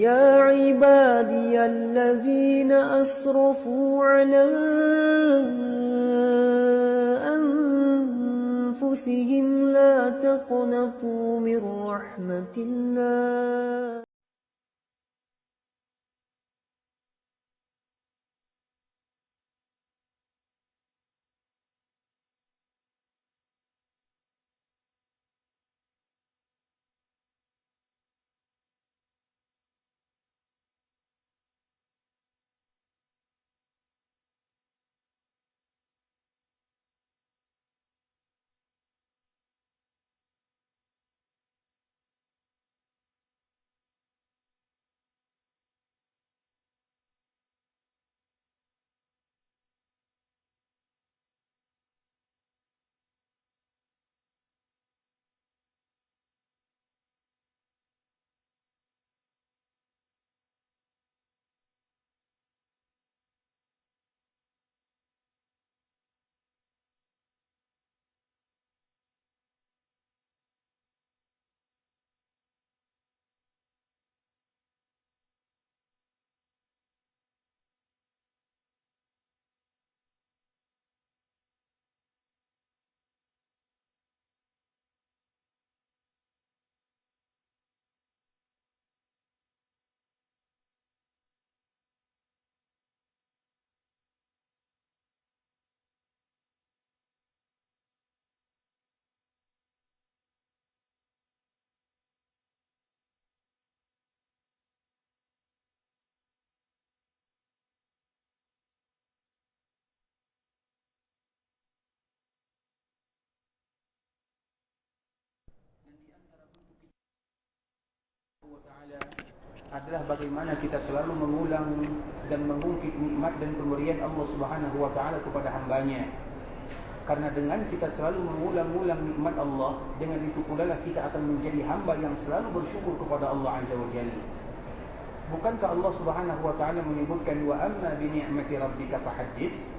يا عبادي الذين أسرفوا على أنفسهم لا تقنطوا من رحمة الله. Adalah bagaimana kita selalu mengulang dan mengungkit nikmat dan pemberian Allah Subhanahu wa taala kepada hambanya. Karena dengan kita selalu mengulang-ulang nikmat Allah, dengan itu pula lah kita akan menjadi hamba yang selalu bersyukur kepada Allah Azza wa Jalla. Bukankah Allah Subhanahu wa taala menyebutkan wa amma bi ni'mati rabbika fahaddits?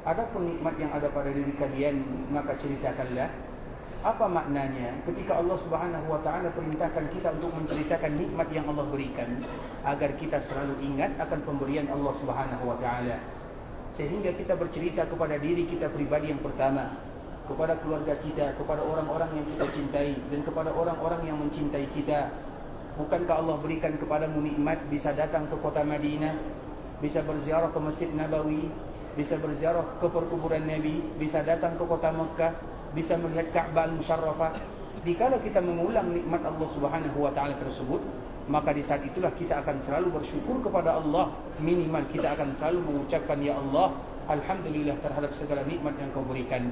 Adapun nikmat yang ada pada diri kalian maka ceritakanlah. Apa maknanya ketika Allah Subhanahu wa taala perintahkan kita untuk menceritakan nikmat yang Allah berikan, agar kita selalu ingat akan pemberian Allah Subhanahu wa taala, sehingga kita bercerita kepada diri kita pribadi yang pertama, kepada keluarga kita, kepada orang-orang yang kita cintai, dan kepada orang-orang yang mencintai kita. Bukankah Allah berikan kepadamu nikmat bisa datang ke kota Madinah, bisa berziarah ke Masjid Nabawi, bisa berziarah ke perkuburan Nabi, bisa datang ke kota Mekah, bisa melihat Ka'bah Al-Musyarrafah. Dikala kita mengulang nikmat Allah Subhanahu wa taala tersebut, maka di saat itulah kita akan selalu bersyukur kepada Allah. Minimal kita akan selalu mengucapkan ya Allah, alhamdulillah terhadap segala nikmat yang Kau berikan.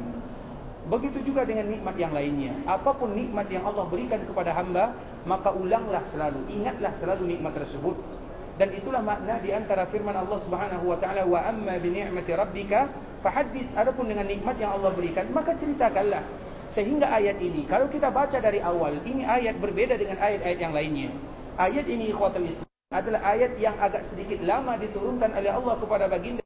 Begitu juga dengan nikmat yang lainnya. Apapun nikmat yang Allah berikan kepada hamba, maka ulanglah selalu, ingatlah selalu nikmat tersebut. Dan itulah makna di antara firman Allah Subhanahu wa taala, wa amma bi ni'mati rabbika fahaddits. Adapun dengan nikmat yang Allah berikan, maka ceritakanlah. Sehingga ayat ini kalau kita baca dari awal, ini ayat berbeda dengan ayat-ayat yang lainnya. Ayat ini ikhwatul Islam adalah ayat yang agak sedikit lama diturunkan oleh Allah kepada baginda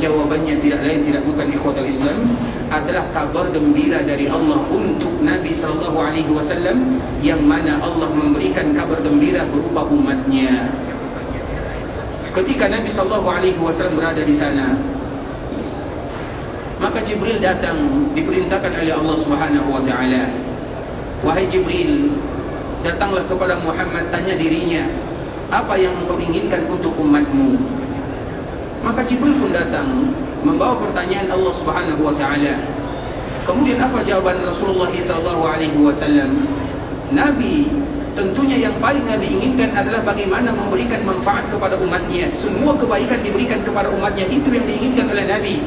Jawabannya tidak lain tidak bukan ikhwatal Islam, adalah kabar gembira dari Allah untuk Nabi SAW, yang mana Allah memberikan kabar gembira berupa umatnya. Ketika Nabi SAW berada di sana, maka Jibril datang, diperintahkan oleh Allah Subhanahu wa taala, "Wahai Jibril, datanglah kepada Muhammad, tanya dirinya, apa yang engkau inginkan untuk umatmu?" Maka Jibril pun datang membawa pertanyaan Allah Subhanahu wa taala. Kemudian apa jawaban Rasulullah SAW? Nabi, tentunya yang paling Nabi inginkan adalah bagaimana memberikan manfaat kepada umatnya. Semua kebaikan diberikan kepada umatnya, itu yang diinginkan oleh Nabi.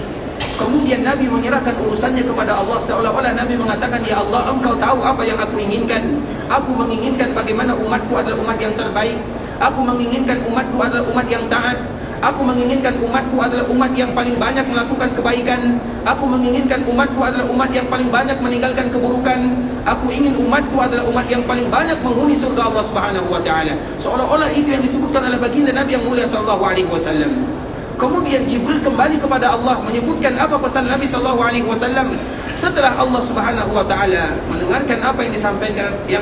Kemudian Nabi menyerahkan urusannya kepada Allah, seolah-olah Nabi mengatakan, "Ya Allah, engkau tahu apa yang aku inginkan. Aku menginginkan bagaimana umatku adalah umat yang terbaik. Aku menginginkan umatku adalah umat yang taat. Aku menginginkan umatku adalah umat yang paling banyak melakukan kebaikan. Aku menginginkan umatku adalah umat yang paling banyak meninggalkan keburukan. Aku ingin umatku adalah umat yang paling banyak menghuni surga Allah Subhanahu wa taala." Seolah-olah itu yang disebutkan oleh baginda Nabi yang mulia sallallahu alaihi wasallam. Kemudian Jibril kembali kepada Allah menyebutkan apa pesan Nabi SAW. Setelah Allah Subhanahu wa taala mendengarkan apa yang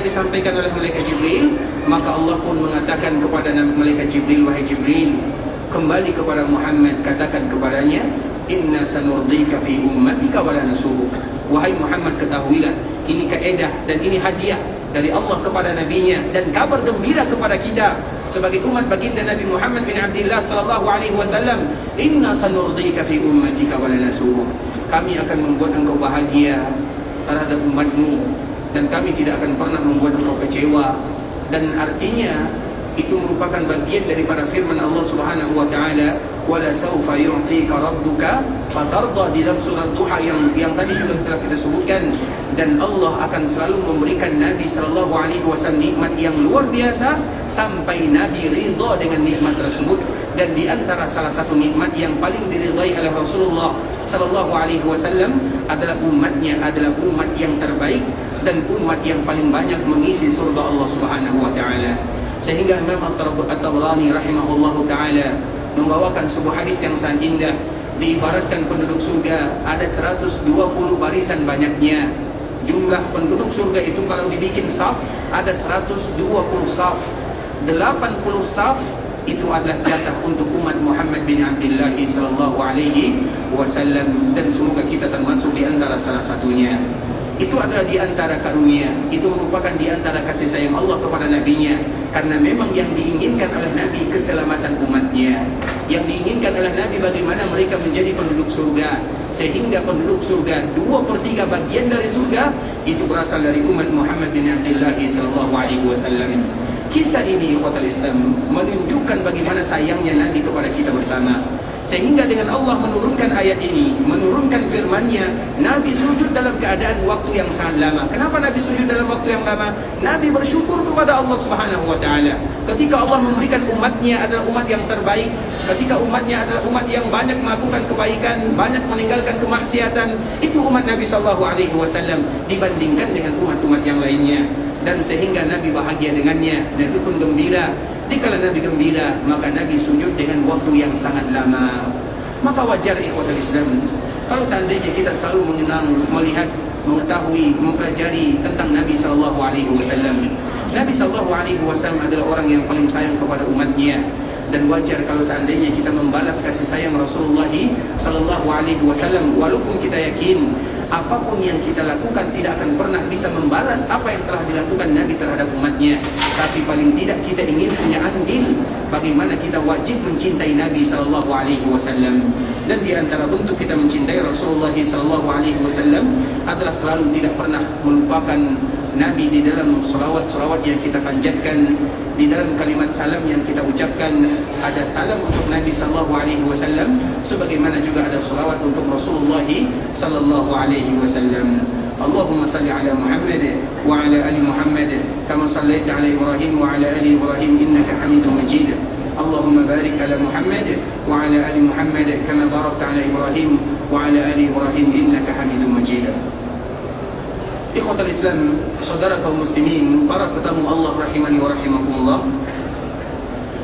disampaikan oleh malaikat Jibril, maka Allah pun mengatakan kepada malaikat Jibril, "Wahai Jibril, kembali kepada Muhammad, katakan kepadanya, inna sanurdika fi ummatika wala nasuhuk." Wahai Muhammad, ketahuilah, ini kaedah dan ini hadiah dari Allah kepada nabinya dan kabar gembira kepada kita sebagai umat baginda Nabi Muhammad bin Abdullah sallallahu alaihi wasallam, inna sanurdika fi ummatika wala nasuhuk. Kami akan membuat engkau bahagia terhadap umatmu dan kami tidak akan pernah membuat engkau kecewa. Dan artinya itu merupakan bagian daripada firman Allah Subhanahu wa taala, wala saufa yu'tika rabbuka fatarda, di dalam surat Duha yang tadi juga telah kita sebutkan. Dan Allah akan selalu memberikan Nabi sallallahu alaihi wasallam nikmat yang luar biasa sampai Nabi ridha dengan nikmat tersebut. Dan di antara salah satu nikmat yang paling diridhai oleh Rasulullah sallallahu alaihi wasallam adalah umatnya adalah umat yang terbaik dan umat yang paling banyak mengisi surga Allah Subhanahu wa taala. Sehingga Imam At-Tabrani rahimahullahu ta'ala membawakan sebuah hadis yang sangat indah. Diibaratkan penduduk surga ada 120 barisan banyaknya. Jumlah penduduk surga itu kalau dibikin saf ada 120 saf. 80 saf itu adalah jatah untuk umat Muhammad bin Abdullah sallallahu alaihi wasallam, dan semoga kita termasuk di antara salah satunya. Itu adalah di antara karunia, itu merupakan di antara kasih sayang Allah kepada nabinya. Karena memang yang diinginkan oleh Nabi keselamatan umatnya. Yang diinginkan oleh Nabi bagaimana mereka menjadi penduduk surga. Sehingga penduduk surga 2/3 bagian dari surga itu berasal dari umat Muhammad bin Abdullah sallallahu alaihi wasallam. Kisah ini ikhwatal Islam menunjukkan bagaimana sayangnya Nabi kepada kita bersama. Sehingga dengan Allah menurunkan ayat ini, menurunkan firman-Nya, Nabi sujud dalam keadaan waktu yang sangat lama. Kenapa Nabi sujud dalam waktu yang lama? Nabi bersyukur kepada Allah Subhanahu wa taala. Ketika Allah memberikan umatnya adalah umat yang terbaik, ketika umatnya adalah umat yang banyak melakukan kebaikan, banyak meninggalkan kemaksiatan, itu umat Nabi sallallahu alaihi wasallam dibandingkan dengan umat-umat yang lainnya. Dan sehingga Nabi bahagia dengannya, dan itu pun gembira. Dikala Nabi gembira, maka Nabi sujud dengan waktu yang sangat lama. Maka wajar ikhwatul Islam kalau seandainya kita selalu mengenang, melihat, mengetahui, mempelajari tentang Nabi SAW. Nabi SAW adalah orang yang paling sayang kepada umatnya. Dan wajar kalau seandainya kita membalas kasih sayang Rasulullah SAW, walaupun kita yakin apapun yang kita lakukan tidak akan pernah bisa membalas apa yang telah dilakukan Nabi terhadap umatnya. Tapi paling tidak kita ingin punya andil bagaimana kita wajib mencintai Nabi SAW. Dan di antara bentuk kita mencintai Rasulullah SAW adalah selalu tidak pernah melupakan Nabi di dalam salawat-salawat yang kita panjatkan, di dalam kalimat salam yang kita ucapkan. Ada salam untuk Nabi sallallahu alaihi wasallam, sebagaimana juga ada salawat untuk Rasulullah sallallahu alaihi wasallam. Allahumma salli ala Muhammad wa ala ali Muhammad kama sallaita ala Ibrahim wa ala ali Ibrahim innaka Hamidum Majid. Allahumma barik ala Muhammad wa ala ali Muhammad kama barakta ala Ibrahim wa ala ali Ibrahim innaka Hamidum Majid. Ikhwatul Islam, saudara kaum muslimin, para tetamu Allah rahimani wa rahimakumullah.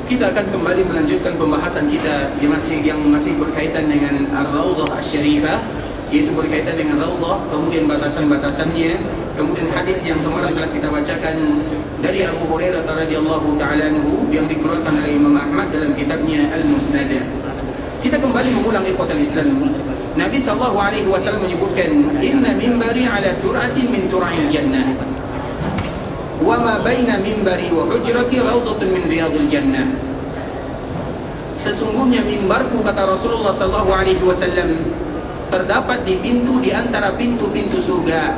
Kita akan kembali melanjutkan pembahasan kita yang masih berkaitan dengan Ar-Raudhah Asy-Syarifah, yaitu berkaitan dengan Raudhah, kemudian batasan-batasannya, kemudian hadis yang kemarin telah kita bacakan dari Abu Hurairah radhiyallahu taala anhu yang dikeluarkan oleh Imam Ahmad dalam kitabnya Al-Musnad. Kita kembali mengulang ikhwatal Islam. Nabi SAW menyebutkan, "Inna mimbari ala tur'atin min tura'il jannah. Wa ma baina mimbari wa hujrati raudhatun min riyadil jannah." Sesungguhnya mimbarku, kata Rasulullah SAW, terdapat di pintu di antara pintu-pintu surga.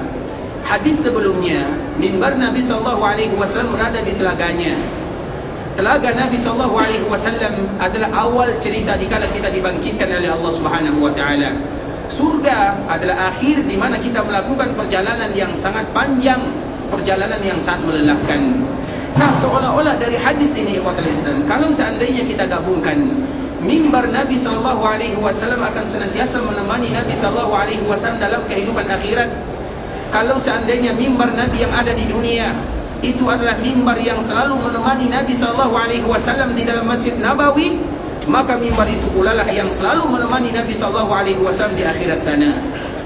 Hadis sebelumnya, mimbar Nabi SAW berada di telaganya. Telaga Nabi SAW adalah awal cerita dikala kita dibangkitkan oleh Allah Subhanahu Wa Taala. Surga adalah akhir di mana kita melakukan perjalanan yang sangat panjang, perjalanan yang sangat melelahkan. Nah, seolah-olah dari hadis ini ikhwatul Islam, kalau seandainya kita gabungkan, mimbar Nabi SAW akan senantiasa menemani Nabi SAW dalam kehidupan akhirat. Kalau seandainya mimbar Nabi yang ada di dunia itu adalah mimbar yang selalu menemani Nabi SAW di dalam Masjid Nabawi, maka mimbar itu pula lah yang selalu menemani Nabi SAW di akhirat sana.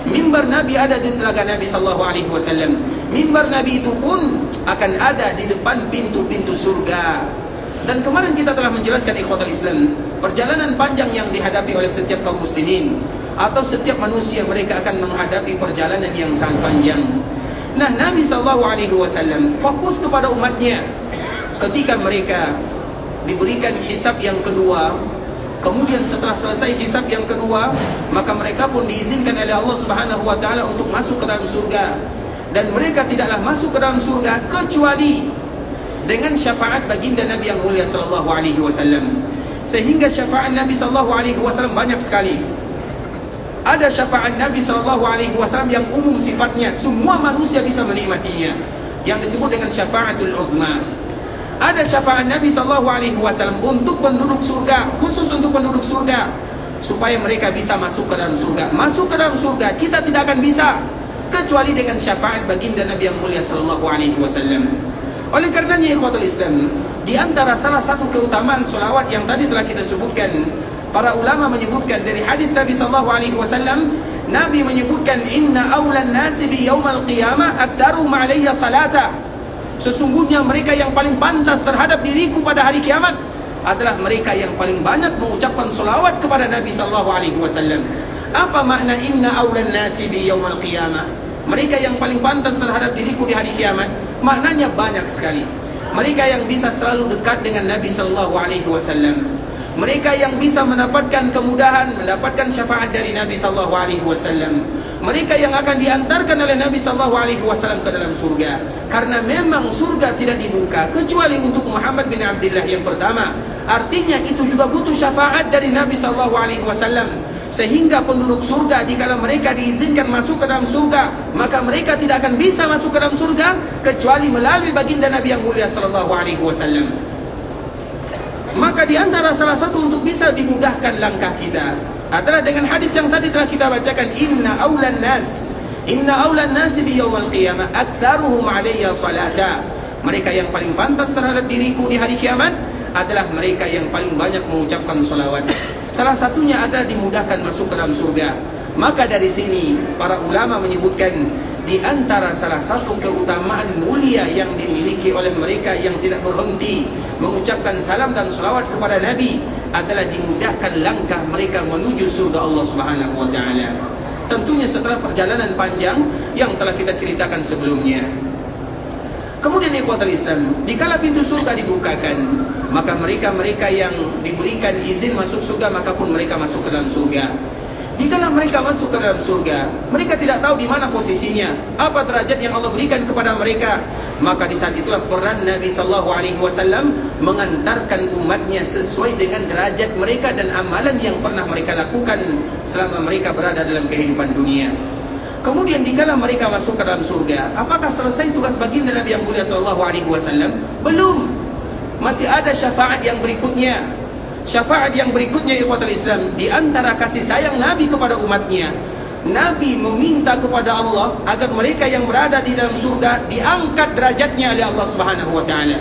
Mimbar Nabi ada di telaga Nabi SAW. Mimbar Nabi itu pun akan ada di depan pintu-pintu surga. Dan kemarin kita telah menjelaskan ikhwatul Islam, perjalanan panjang yang dihadapi oleh setiap kaum muslimin atau setiap manusia, mereka akan menghadapi perjalanan yang sangat panjang. Nah, Nabi SAW fokus kepada umatnya ketika mereka diberikan hisab yang kedua. Kemudian setelah selesai hisab yang kedua, maka mereka pun diizinkan oleh Allah Subhanahu Wa Taala untuk masuk ke dalam surga. Dan mereka tidaklah masuk ke dalam surga kecuali dengan syafaat baginda Nabi yang mulia sallallahu alaihi wasallam. Sehingga syafaat Nabi sallallahu alaihi wasallam banyak sekali. Ada syafaat Nabi sallallahu alaihi wasallam yang umum sifatnya, semua manusia bisa menikmatinya, yang disebut dengan syafaatul uzma. Ada syafaat Nabi SAW untuk penduduk surga, khusus untuk penduduk surga, supaya mereka bisa masuk ke dalam surga. Masuk ke dalam surga kita tidak akan bisa kecuali dengan syafaat baginda Nabi yang mulia SAW. Oleh karenanya ikhwatul Islam, di antara salah satu keutamaan solawat yang tadi telah kita sebutkan, para ulama menyebutkan dari hadis Nabi SAW, Nabi menyebutkan, "Inna awlan nasi bi yaumal qiyamah aktsaruhum alayya salata." Sesungguhnya mereka yang paling pantas terhadap diriku pada hari kiamat adalah mereka yang paling banyak mengucapkan solawat kepada Nabi SAW. Apa makna inna awlan nasi bi yaumal qiyamah? Mereka yang paling pantas terhadap diriku di hari kiamat, maknanya banyak sekali. Mereka yang bisa selalu dekat dengan Nabi SAW. Mereka yang bisa mendapatkan kemudahan, mendapatkan syafaat dari Nabi SAW. Mereka yang akan diantarkan oleh Nabi SAW ke dalam surga. Karena memang surga tidak dibuka kecuali untuk Muhammad bin Abdullah yang pertama. Artinya itu juga butuh syafaat dari Nabi SAW. Sehingga penduduk surga, dikala mereka diizinkan masuk ke dalam surga, maka mereka tidak akan bisa masuk ke dalam surga kecuali melalui baginda Nabi yang mulia SAW. Maka di antara salah satu untuk bisa dimudahkan langkah kita adalah dengan hadis yang tadi telah kita bacakan, inna awlan nas bi yaumal qiyamah aktsaruhum alayya salata. Mereka yang paling pantas terhadap diriku di hari kiamat adalah mereka yang paling banyak mengucapkan salawat. Salah satunya adalah dimudahkan masuk ke dalam surga. Maka dari sini para ulama menyebutkan, di antara salah satu keutamaan mulia yang dimiliki oleh mereka yang tidak berhenti mengucapkan salam dan salawat kepada Nabi adalah dimudahkan langkah mereka menuju surga Allah Subhanahu Wa Taala. Tentunya setelah perjalanan panjang yang telah kita ceritakan sebelumnya. Kemudian ikhwatul Islam, dikala pintu surga dibukakan, maka mereka yang diberikan izin masuk surga, maka pun mereka masuk ke dalam surga. Dikala mereka masuk ke dalam surga, mereka tidak tahu di mana posisinya, apa derajat yang Allah berikan kepada mereka. Maka di saat itulah peran Nabi SAW mengantarkan umatnya sesuai dengan derajat mereka dan amalan yang pernah mereka lakukan selama mereka berada dalam kehidupan dunia. Kemudian dikala mereka masuk ke dalam surga, apakah selesai tugas baginda Nabi yang mulia SAW? Belum. Masih ada syafaat yang berikutnya. Syafaat yang berikutnya ikhwatul Islam, di antara kasih sayang Nabi kepada umatnya, Nabi meminta kepada Allah agar mereka yang berada di dalam surga diangkat derajatnya oleh Allah Subhanahu Wa Taala.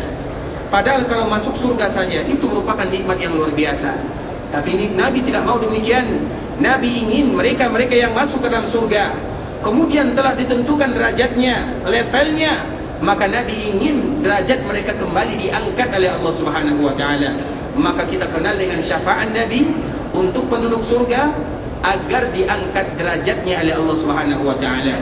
Padahal kalau masuk surga saja itu merupakan nikmat yang luar biasa. Tapi Nabi tidak mau demikian. Nabi ingin mereka-mereka yang masuk ke dalam surga, kemudian telah ditentukan derajatnya, levelnya, maka Nabi ingin derajat mereka kembali diangkat oleh Allah Subhanahu wa taala. Maka kita kenal dengan syafaat Nabi untuk penduduk surga agar diangkat derajatnya oleh Allah Subhanahu wa taala.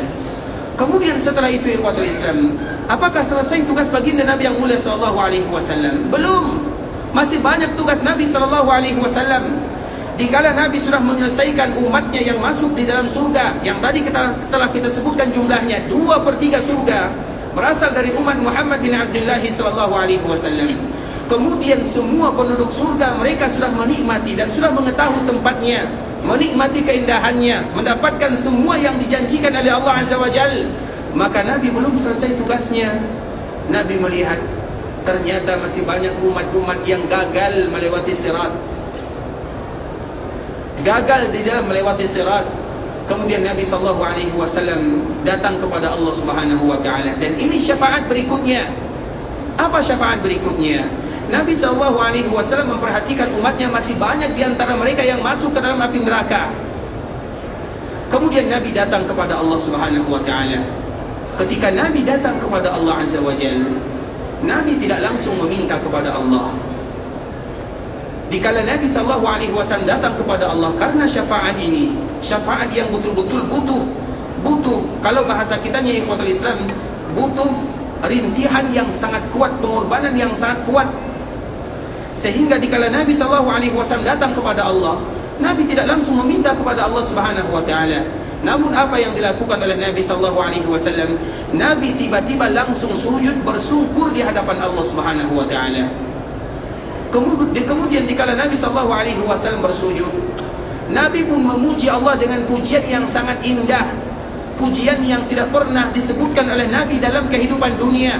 Kemudian setelah itu ikhwatul Islam, apakah selesai tugas baginda Nabi yang mulia sallallahu alaihi wasallam? Belum. Masih banyak tugas Nabi sallallahu alaihi wasallam. Dikala Nabi sudah menyelesaikan umatnya yang masuk di dalam surga, yang tadi telah kita sebutkan jumlahnya, 2/3 surga berasal dari umat Muhammad bin Abdullah sallallahu alaihi wasallam. Kemudian semua penduduk surga mereka sudah menikmati dan sudah mengetahui tempatnya, menikmati keindahannya, mendapatkan semua yang dijanjikan oleh Allah Azza wa Jalla. Maka Nabi belum selesai tugasnya. Nabi melihat ternyata masih banyak umat-umat yang gagal melewati sirat, gagal di dalam melewati sirat. Kemudian Nabi sallallahu alaihi wasallam datang kepada Allah Subhanahu wa taala, dan ini syafaat berikutnya. Apa syafaat berikutnya? Nabi sallallahu alaihi wasallam memperhatikan umatnya masih banyak di antara mereka yang masuk ke dalam api neraka. Kemudian Nabi datang kepada Allah Subhanahu wa taala. Ketika Nabi datang kepada Allah Azza wa Jalla, Nabi tidak langsung meminta kepada Allah. Dikala Nabi sallallahu alaihi wasallam datang kepada Allah, karena syafaat ini syafaat yang betul-betul butuh, kalau bahasa kitanya ikhwatul Islam, butuh rintihan yang sangat kuat, pengorbanan yang sangat kuat. Sehingga dikala Nabi sallallahu alaihi wasallam datang kepada Allah, Nabi tidak langsung meminta kepada Allah Subhanahu wa taala. Namun apa yang dilakukan oleh Nabi sallallahu alaihi wasallam? Nabi tiba-tiba langsung sujud bersungkur di hadapan Allah Subhanahu wa taala. Kemudian dikala Nabi sallallahu alaihi wasallam bersujud, Nabi pun memuji Allah dengan pujian yang sangat indah, pujian yang tidak pernah disebutkan oleh Nabi dalam kehidupan dunia.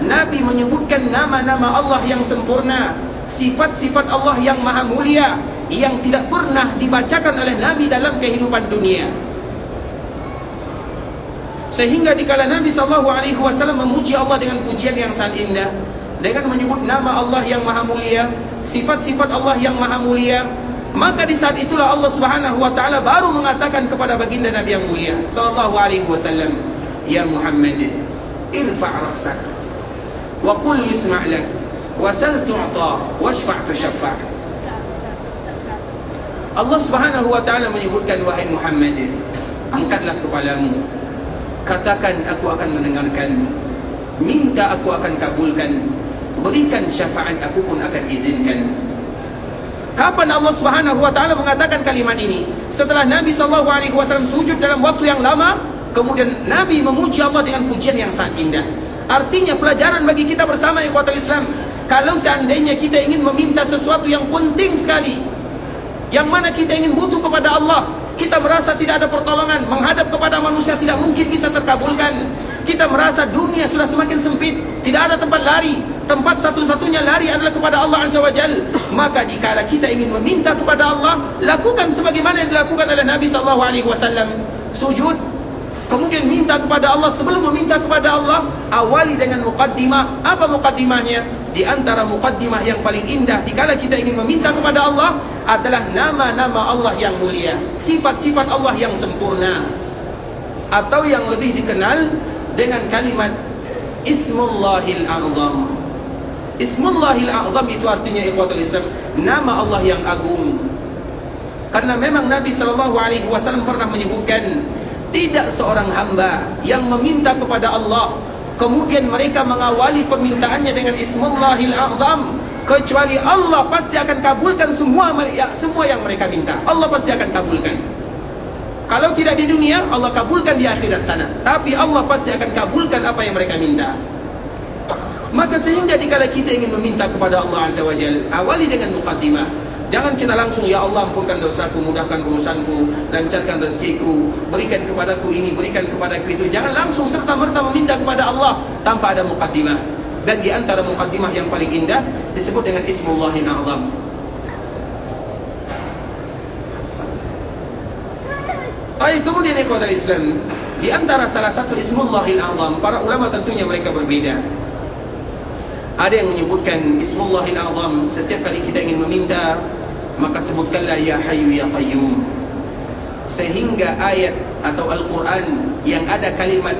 Nabi menyebutkan nama-nama Allah yang sempurna, sifat-sifat Allah yang maha mulia, yang tidak pernah dibacakan oleh Nabi dalam kehidupan dunia. Sehingga dikala Nabi sallallahu alaihi wasallam memuji Allah dengan pujian yang sangat indah, dengan menyebut nama Allah yang maha mulia, sifat-sifat Allah yang maha mulia, maka di saat itulah Allah Subhanahu wa taala baru mengatakan kepada baginda Nabi yang mulia sallallahu alaihi wasallam, "Ya Muhammad, irfa' ra'sak wa qul yusma' lak wa sal tu'ta washfa' tushaffa'." Allah Subhanahu wa taala menyebutkan, "Wahai Muhammad, angkatlah kepalamu, katakan aku akan mendengarkan, minta aku akan kabulkan, berikan syafaat aku pun akan izinkan." Kapan Allah Subhanahu wa taala mengatakan kalimat ini? Setelah Nabi sallallahu alaihi wasallam sujud dalam waktu yang lama, kemudian Nabi memuji Allah dengan pujian yang sangat indah. Artinya pelajaran bagi kita bersama ikhwatul Islam, kalau seandainya kita ingin meminta sesuatu yang penting sekali, yang mana kita ingin butuh kepada Allah, kita merasa tidak ada pertolongan, menghadap kepada manusia tidak mungkin bisa terkabulkan, kita merasa dunia sudah semakin sempit, tidak ada tempat lari, tempat satu-satunya lari adalah kepada Allah Azza wa Jalla, maka dikala kita ingin meminta kepada Allah, lakukan sebagaimana yang dilakukan oleh Nabi sallallahu alaihi wasallam, sujud, kemudian minta kepada Allah. Sebelum meminta kepada Allah, awali dengan muqaddimah. Apa muqaddimahnya? Di antara muqaddimah yang paling indah dikala kita ingin meminta kepada Allah adalah nama-nama Allah yang mulia, sifat-sifat Allah yang sempurna, atau yang lebih dikenal dengan kalimat Ismullahil A'zam. Ismullahil A'zam itu artinya ikhwatul Islam, nama Allah yang agung. Karena memang Nabi sallallahu alaihi wasallam pernah menyebutkan, tidak seorang hamba yang meminta kepada Allah kemudian mereka mengawali permintaannya dengan Ismullahil A'zam, kecuali Allah pasti akan kabulkan semua yang mereka minta. Allah pasti akan kabulkan. Kalau tidak di dunia, Allah kabulkan di akhirat sana, tapi Allah pasti akan kabulkan apa yang mereka minta. Maka sehingga dikala kita ingin meminta kepada Allah Azza wa Jalla, awali dengan muqaddimah. Jangan kita langsung, "Ya Allah, ampunkan dosaku, mudahkan urusanku, lancarkan rezekiku, berikan kepadaku ini, berikan kepadaku itu." Jangan langsung serta-merta meminta kepada Allah tanpa ada muqaddimah. Dan di antara muqaddimah yang paling indah disebut dengan Ismullahil A'zam. Baik, kemudian ikhwatul Islam, di antara salah satu Ismullahil A'zam, para ulama tentunya mereka berbeda. Ada yang menyebutkan Ismullahil Azam. Setiap kali kita ingin meminta, maka sebutkanlah Ya Hayyu Ya Qayyum. Sehingga ayat atau Al-Quran yang ada kalimat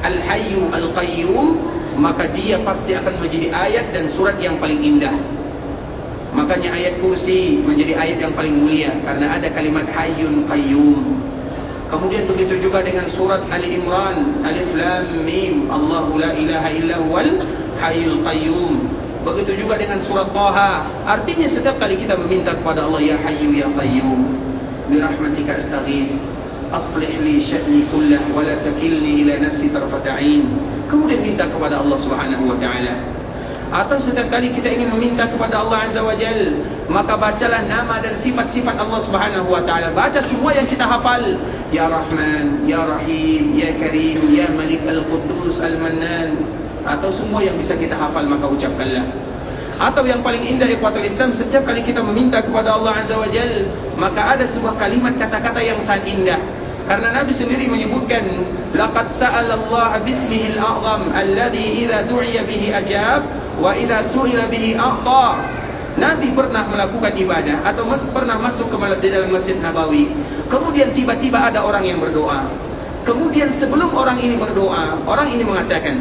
Al-Hayyu Al-Qayyum, maka dia pasti akan menjadi ayat dan surat yang paling indah. Makanya ayat kursi menjadi ayat yang paling mulia karena ada kalimat Hayyun Qayyum. Kemudian begitu juga dengan surat Ali Imran, Alif Lam Mim, Allahu la ilaha illa huwal Hayyul Qayyum. Begitu juga dengan surat Taha. Artinya setiap kali kita meminta kepada Allah, Ya Hayyu Ya Qayyum, birahmatika astaghits, aslih li sya'ni kullah wa la takilni ila nafsi tarfata 'ain. Kemudian minta kepada Allah Subhanahu wa taala. Atau setiap kali kita ingin meminta kepada Allah Azza wa Jal, maka bacalah nama dan sifat-sifat Allah Subhanahu wa taala. Baca semua yang kita hafal. Ya Rahman, Ya Rahim, Ya Karim, Ya Malik Al-Quddus Al-Mannan. Atau semua yang bisa kita hafal, maka ucapkanlah. Atau yang paling indah ikhwatul Islam, setiap kali kita meminta kepada Allah Azza wa Jal, maka ada sebuah kalimat kata-kata yang sangat indah. Karena Nabi sendiri menyebutkan, laqad sa'alallah bismihil a'zam alladhi idza du'iya bihi ajab wa idza su'ila bihi a'ta. Nabi pernah melakukan ibadah atau pernah masuk ke dalam Masjid Nabawi. Kemudian tiba-tiba ada orang yang berdoa. Kemudian sebelum orang ini berdoa, orang ini mengatakan,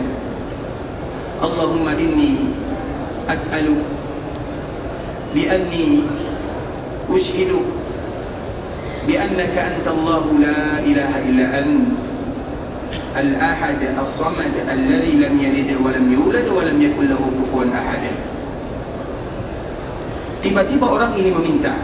Allahumma inni as'aluk bi anni ushhiduk bi annaka antallahu la ilaha illa ant al-ahad as-samad alladhi lam yalid wa lam yulad wa lam yakul lahu kufuwan ahad. Tiba-tiba orang ini meminta.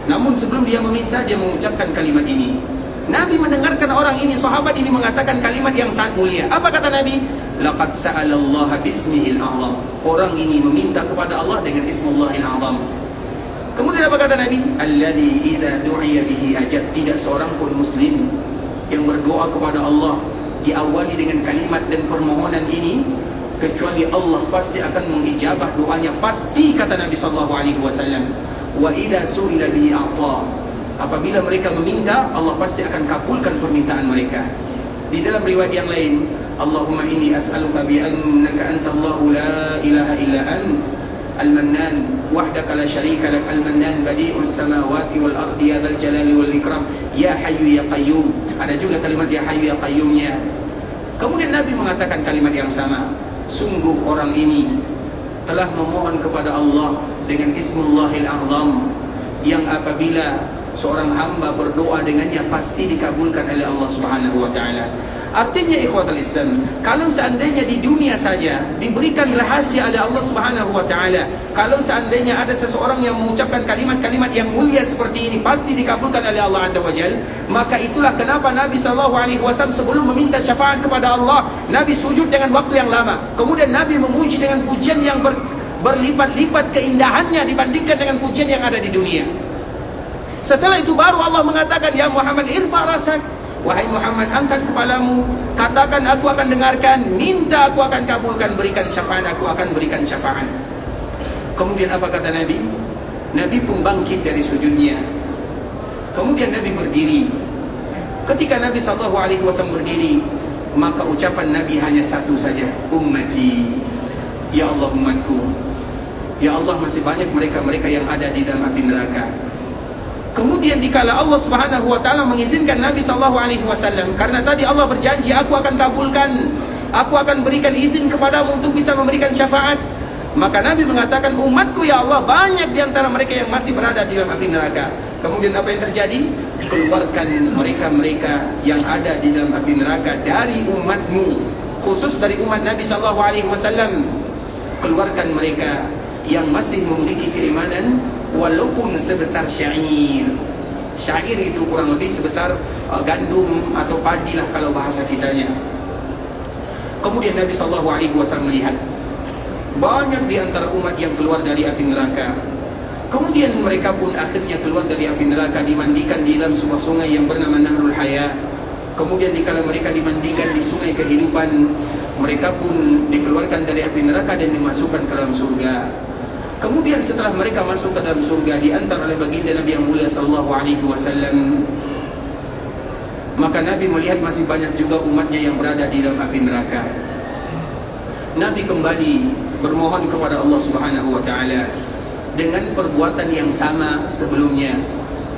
Namun sebelum dia meminta, dia mengucapkan kalimat ini. Nabi mendengarkan orang ini, sahabat ini mengatakan kalimat yang sangat mulia. Apa kata Nabi? Laqad sa'alallaha bismihil a'zam. Orang ini meminta kepada Allah dengan Ismullahil Azam. Kemudian apa kata Nabi? Alladhi idza du'iya bihi ajab. Tidak seorang pun muslim yang berdoa kepada Allah diawali dengan kalimat dan permohonan ini kecuali Allah pasti akan mengijabah doanya. Pasti, kata Nabi SAW. Wa idza su'ila bihi a'ta. Apabila mereka meminta, Allah pasti akan kabulkan permintaan mereka. Di dalam riwayat yang lain, Allahumma inni as'aluka bi annaka antallahu la ilaha illa ant al-mannan wahdaka la syarika lak al-mannan badi'us samawati wal ardi ya dzal jalali wal ikram ya hayyu ya qayyum. Ada juga kalimat ya hayyu ya qayyumnya. Kemudian Nabi mengatakan kalimat yang sama. Sungguh orang ini telah memohon kepada Allah dengan Ismullahil Azam, yang apabila seorang hamba berdoa dengannya pasti dikabulkan oleh Allah Subhanahu wa taala. Artinya ikhwatul Islam, kalau seandainya di dunia saja diberikan rahasia oleh Allah Subhanahu wa taala, kalau seandainya ada seseorang yang mengucapkan kalimat-kalimat yang mulia seperti ini pasti dikabulkan oleh Allah Azza wa Jalla, maka itulah kenapa Nabi SAW sebelum meminta syafaat kepada Allah, Nabi sujud dengan waktu yang lama. Kemudian Nabi memuji dengan pujian yang berlipat-lipat keindahannya dibandingkan dengan pujian yang ada di dunia. Setelah itu baru Allah mengatakan, Ya Muhammad irfa rasak. Wahai Muhammad, angkat kepalamu, katakan aku akan dengarkan, minta aku akan kabulkan, berikan syafaat aku akan berikan syafaat. Kemudian apa kata Nabi? Nabi pun bangkit dari sujudnya. Kemudian Nabi berdiri. Ketika Nabi SAW berdiri, maka ucapan Nabi hanya satu saja, ummati. Ya Allah umatku. Ya Allah, masih banyak mereka-mereka yang ada di dalam api neraka. Kemudian dikala Allah Subhanahu wa taala mengizinkan Nabi SAW, karena tadi Allah berjanji aku akan kabulkan, aku akan berikan izin kepadamu untuk bisa memberikan syafaat, maka Nabi mengatakan, umatku ya Allah, banyak di antara mereka yang masih berada di dalam api neraka. Kemudian apa yang terjadi? Keluarkan mereka-mereka yang ada di dalam api neraka dari umatmu, khusus dari umat Nabi SAW. Keluarkan mereka yang masih memiliki keimanan walaupun sebesar syair. Syair itu kurang lebih sebesar gandum atau padi lah kalau bahasa kitanya. Kemudian Nabi SAW melihat banyak di antara umat yang keluar dari api neraka. Kemudian mereka pun akhirnya keluar dari api neraka, dimandikan di dalam sebuah sungai yang bernama Nahrul Haya. Kemudian dikala mereka dimandikan di sungai kehidupan, mereka pun dikeluarkan dari api neraka dan dimasukkan ke dalam surga. Kemudian setelah mereka masuk ke dalam surga, diantar oleh baginda Nabi yang mulia SAW, maka Nabi melihat masih banyak juga umatnya yang berada di dalam api neraka. Nabi kembali bermohon kepada Allah Subhanahu wa taala dengan perbuatan yang sama sebelumnya.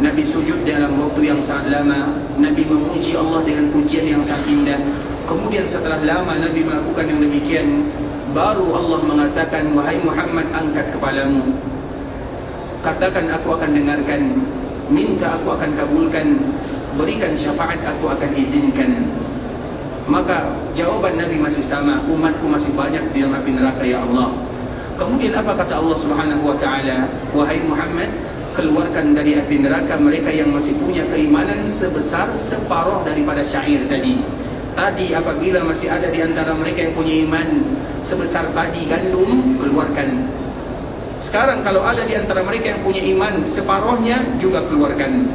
Nabi sujud dalam waktu yang sangat lama, Nabi memuji Allah dengan pujian yang sangat indah. Kemudian setelah lama Nabi melakukan yang demikian, baru Allah mengatakan, wahai Muhammad, angkat kepalamu, katakan aku akan dengarkan, minta aku akan kabulkan, berikan syafaat aku akan izinkan. Maka jawaban Nabi masih sama, umatku masih banyak di dalam api neraka ya Allah. Kemudian apa kata Allah Subhanahu wa taala? Wahai Muhammad, keluarkan dari api neraka mereka yang masih punya keimanan sebesar separuh daripada syair tadi. Tadi apabila masih ada di antara mereka yang punya iman sebesar padi gandum, keluarkan. Sekarang kalau ada di antara mereka yang punya iman separuhnya, juga keluarkan.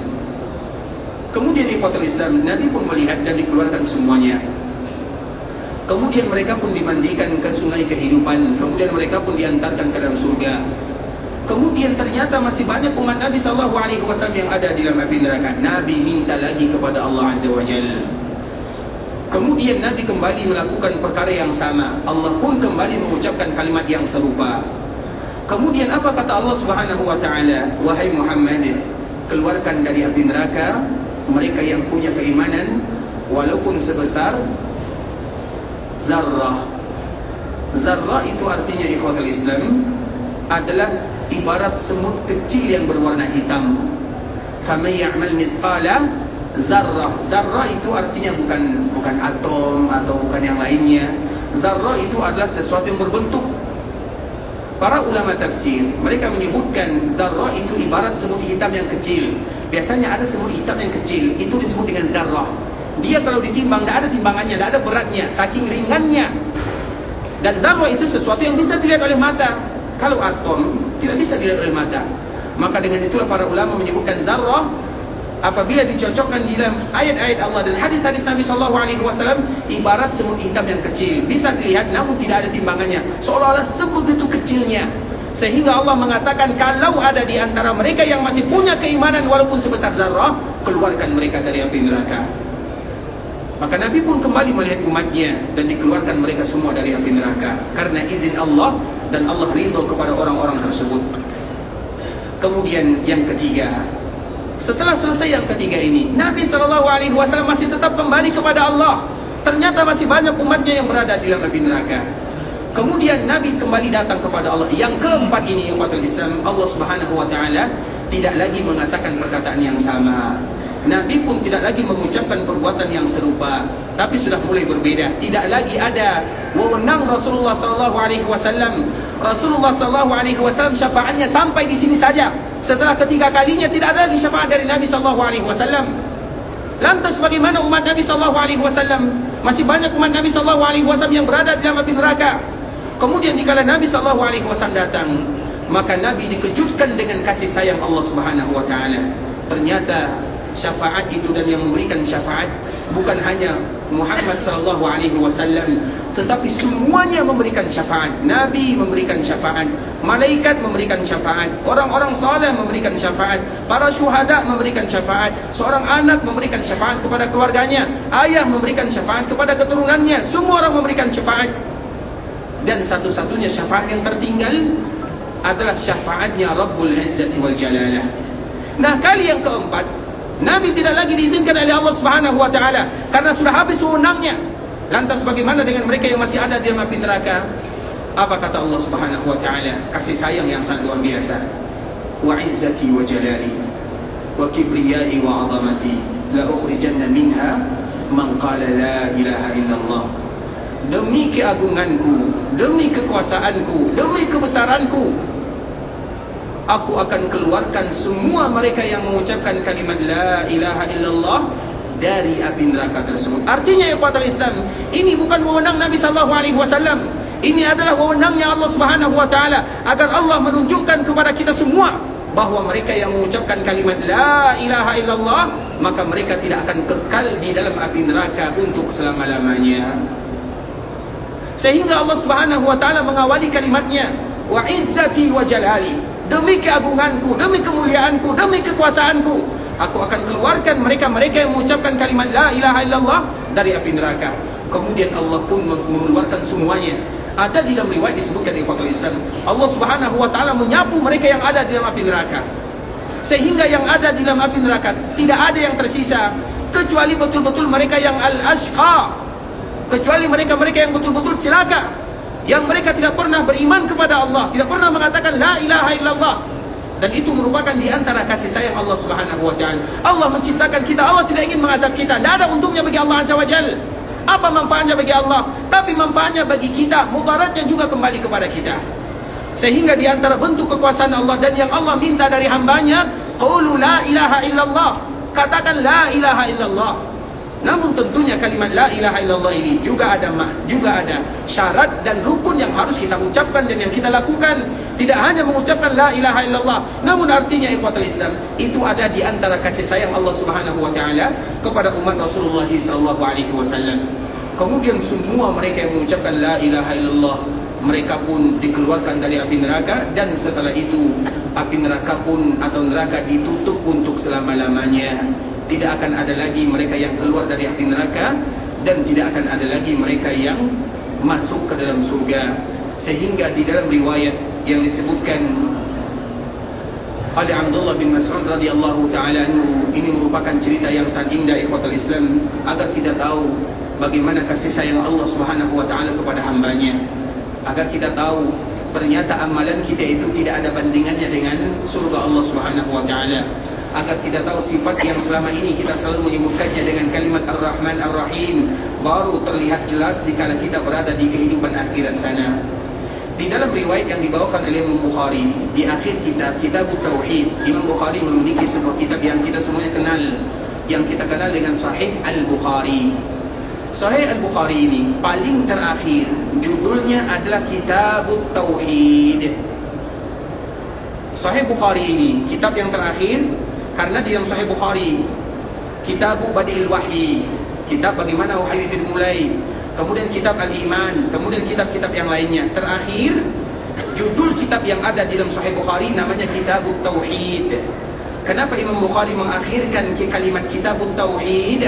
Kemudian ikhwatul Islam, Nabi pun melihat dan dikeluarkan semuanya. Kemudian mereka pun dimandikan ke sungai kehidupan. Kemudian mereka pun diantarkan ke dalam surga. Kemudian ternyata masih banyak umat Nabi SAW yang ada di dalam api neraka. Nabi minta lagi kepada Allah Azza wa Jalla. Kemudian Nabi kembali melakukan perkara yang sama. Allah pun kembali mengucapkan kalimat yang serupa. Kemudian apa kata Allah Subhanahu wa taala? Wahai Muhammad, keluarkan dari api neraka mereka yang punya keimanan walaupun sebesar zarrah. Zarrah itu artinya ikhwatul Islam adalah ibarat semut kecil yang berwarna hitam. Faman ya'mal mithqala zarrah. Zarrah itu artinya bukan atom atau bukan yang lainnya. Zarrah itu adalah sesuatu yang berbentuk. Para ulama tafsir mereka menyebutkan zarrah itu ibarat semut hitam yang kecil. Biasanya ada semut hitam yang kecil, itu disebut dengan zarrah. Dia kalau ditimbang tidak ada timbangannya, tidak ada beratnya, saking ringannya. Dan zarrah itu sesuatu yang bisa dilihat oleh mata. Kalau atom tidak bisa dilihat oleh mata. Maka dengan itulah para ulama menyebutkan zarrah apabila dicocokkan di dalam ayat-ayat Allah dan hadis-hadis Nabi SAW ibarat semut hitam yang kecil, bisa dilihat namun tidak ada timbangannya, seolah-olah sebegitu kecilnya. Sehingga Allah mengatakan kalau ada di antara mereka yang masih punya keimanan walaupun sebesar zarrah, keluarkan mereka dari api neraka. Maka Nabi pun kembali melihat umatnya dan dikeluarkan mereka semua dari api neraka karena izin Allah dan Allah ridho kepada orang-orang tersebut. Kemudian yang ketiga, setelah selesai yang ketiga ini, Nabi SAW masih tetap kembali kepada Allah. Ternyata masih banyak umatnya yang berada di dalam api neraka. Kemudian Nabi kembali datang kepada Allah. Yang keempat ini umatul Islam, Allah Subhanahu wa taala tidak lagi mengatakan perkataan yang sama. Nabi pun tidak lagi mengucapkan perbuatan yang serupa, tapi sudah mulai berbeda. Tidak lagi ada wewenang Rasulullah SAW. Rasulullah SAW syafaatnya sampai di sini saja. Setelah ketiga kalinya tidak ada lagi syafaat dari Nabi SAW. Lantas bagaimana umat Nabi SAW? Masih banyak umat Nabi SAW yang berada di dalam api neraka. Kemudian dikala Nabi SAW datang, maka Nabi dikejutkan dengan kasih sayang Allah Subhanahu wa taala. Ternyata syafaat itu dan yang memberikan syafaat bukan hanya Muhammad SAW, tetapi semuanya memberikan syafaat. Nabi memberikan syafaat, malaikat memberikan syafaat, orang-orang saleh memberikan syafaat, para syuhada memberikan syafaat, seorang anak memberikan syafaat kepada keluarganya, ayah memberikan syafaat kepada keturunannya, semua orang memberikan syafaat. Dan satu-satunya syafaat yang tertinggal adalah syafaatnya Rabbul Izzati wal Jalalah. Nah, kali yang keempat, Nabi tidak lagi diizinkan oleh Allah Subhanahu wa taala karena sudah habis wewenangnya. Lantas bagaimana dengan mereka yang masih ada di dalam api neraka? Apa kata Allah Subhanahu wa taala? Kasih sayang yang sangat luar biasa. Wa izzati wa jalali wa kibriyai wa 'azamati la ukhrijanna minha man qala la ilaha illallah. Demi keagunganku, demi kekuasaanku, demi kebesaranku, aku akan keluarkan semua mereka yang mengucapkan kalimat la ilaha illallah dari api neraka tersebut. Artinya ya ikhwatul Islam, ini bukan wewenang Nabi SAW. Ini adalah wewenangnya Allah Subhanahu wa taala agar Allah menunjukkan kepada kita semua bahwa mereka yang mengucapkan kalimat la ilaha illallah, maka mereka tidak akan kekal di dalam api neraka untuk selama-lamanya. Sehingga Allah Subhanahu wa taala mengawali kalimatnya, wa izzati wa jalali, demi keagunganku, demi kemuliaanku, demi kekuasaanku, aku akan keluarkan mereka-mereka yang mengucapkan kalimat la ilaha illallah dari api neraka. Kemudian Allah pun mengeluarkan semuanya. Ada di dalam riwayat disebutkan di ikhwatul Islam, Allah Subhanahu wa taala menyapu mereka yang ada di dalam api neraka. Sehingga yang ada di dalam api neraka tidak ada yang tersisa kecuali betul-betul mereka yang al-ashqa, kecuali mereka-mereka yang betul-betul celaka, yang mereka tidak pernah beriman kepada Allah, tidak pernah mengatakan la ilaha illallah. Dan itu merupakan di antara kasih sayang Allah Subhanahu wa taala. Allah menciptakan kita, Allah tidak ingin mengazab kita. Tidak ada untungnya bagi Allah Azza wa Jalla. Apa manfaatnya bagi Allah? Tapi manfaatnya bagi kita, mudaratnya juga kembali kepada kita. Sehingga di antara bentuk kekuasaan Allah dan yang Allah minta dari hambanya, qulu la ilaha illallah, katakan la ilaha illallah. Namun tentunya kalimat la ilaha illallah ini juga ada syarat dan rukun yang harus kita ucapkan dan yang kita lakukan. Tidak hanya mengucapkan la ilaha illallah, namun artinya ikhwatul Islam, itu ada di antara kasih sayang Allah Subhanahu wa taala kepada umat Rasulullah sallallahu alaihi wasallam. Kemudian semua mereka yang mengucapkan la ilaha illallah, mereka pun dikeluarkan dari api neraka, dan setelah itu api neraka pun atau neraka ditutup untuk selama-lamanya. Tidak akan ada lagi mereka yang keluar dari api neraka, dan tidak akan ada lagi mereka yang masuk ke dalam surga. Sehingga di dalam riwayat yang disebutkan oleh Abdullah bin Mas'ud radhiyallahu taala anhu, ini merupakan cerita yang sangat indah ikhwatul Islam, agar kita tahu bagaimana kasih sayang Allah Subhanahu wa taala kepada hambanya, agar kita tahu ternyata amalan kita itu tidak ada bandingannya dengan surga Allah Subhanahu wa taala, agar kita tahu sifat yang selama ini kita selalu menyebutkannya dengan kalimat Ar-Rahman Ar-Rahim baru terlihat jelas dikala kita berada di kehidupan akhirat sana. Di dalam riwayat yang dibawakan oleh Imam Bukhari, di akhir kitab Tauhid, Imam Bukhari memiliki sebuah kitab yang kita semuanya kenal, yang kita kenal dengan Sahih Al-Bukhari. Sahih Al-Bukhari ini paling terakhir judulnya adalah Kitab Tauhid. Sahih Bukhari ini kitab yang terakhir, karena di dalam Sahih Bukhari Kitab Badi'il Wahyi, kitab bagaimana wahyu itu dimulai, kemudian kitab Al-Iman, kemudian kitab-kitab yang lainnya. Terakhir judul kitab yang ada di dalam Sahih Bukhari namanya Kitab Tauhid. Kenapa Imam Bukhari mengakhirkan kalimat Kitab Tauhid?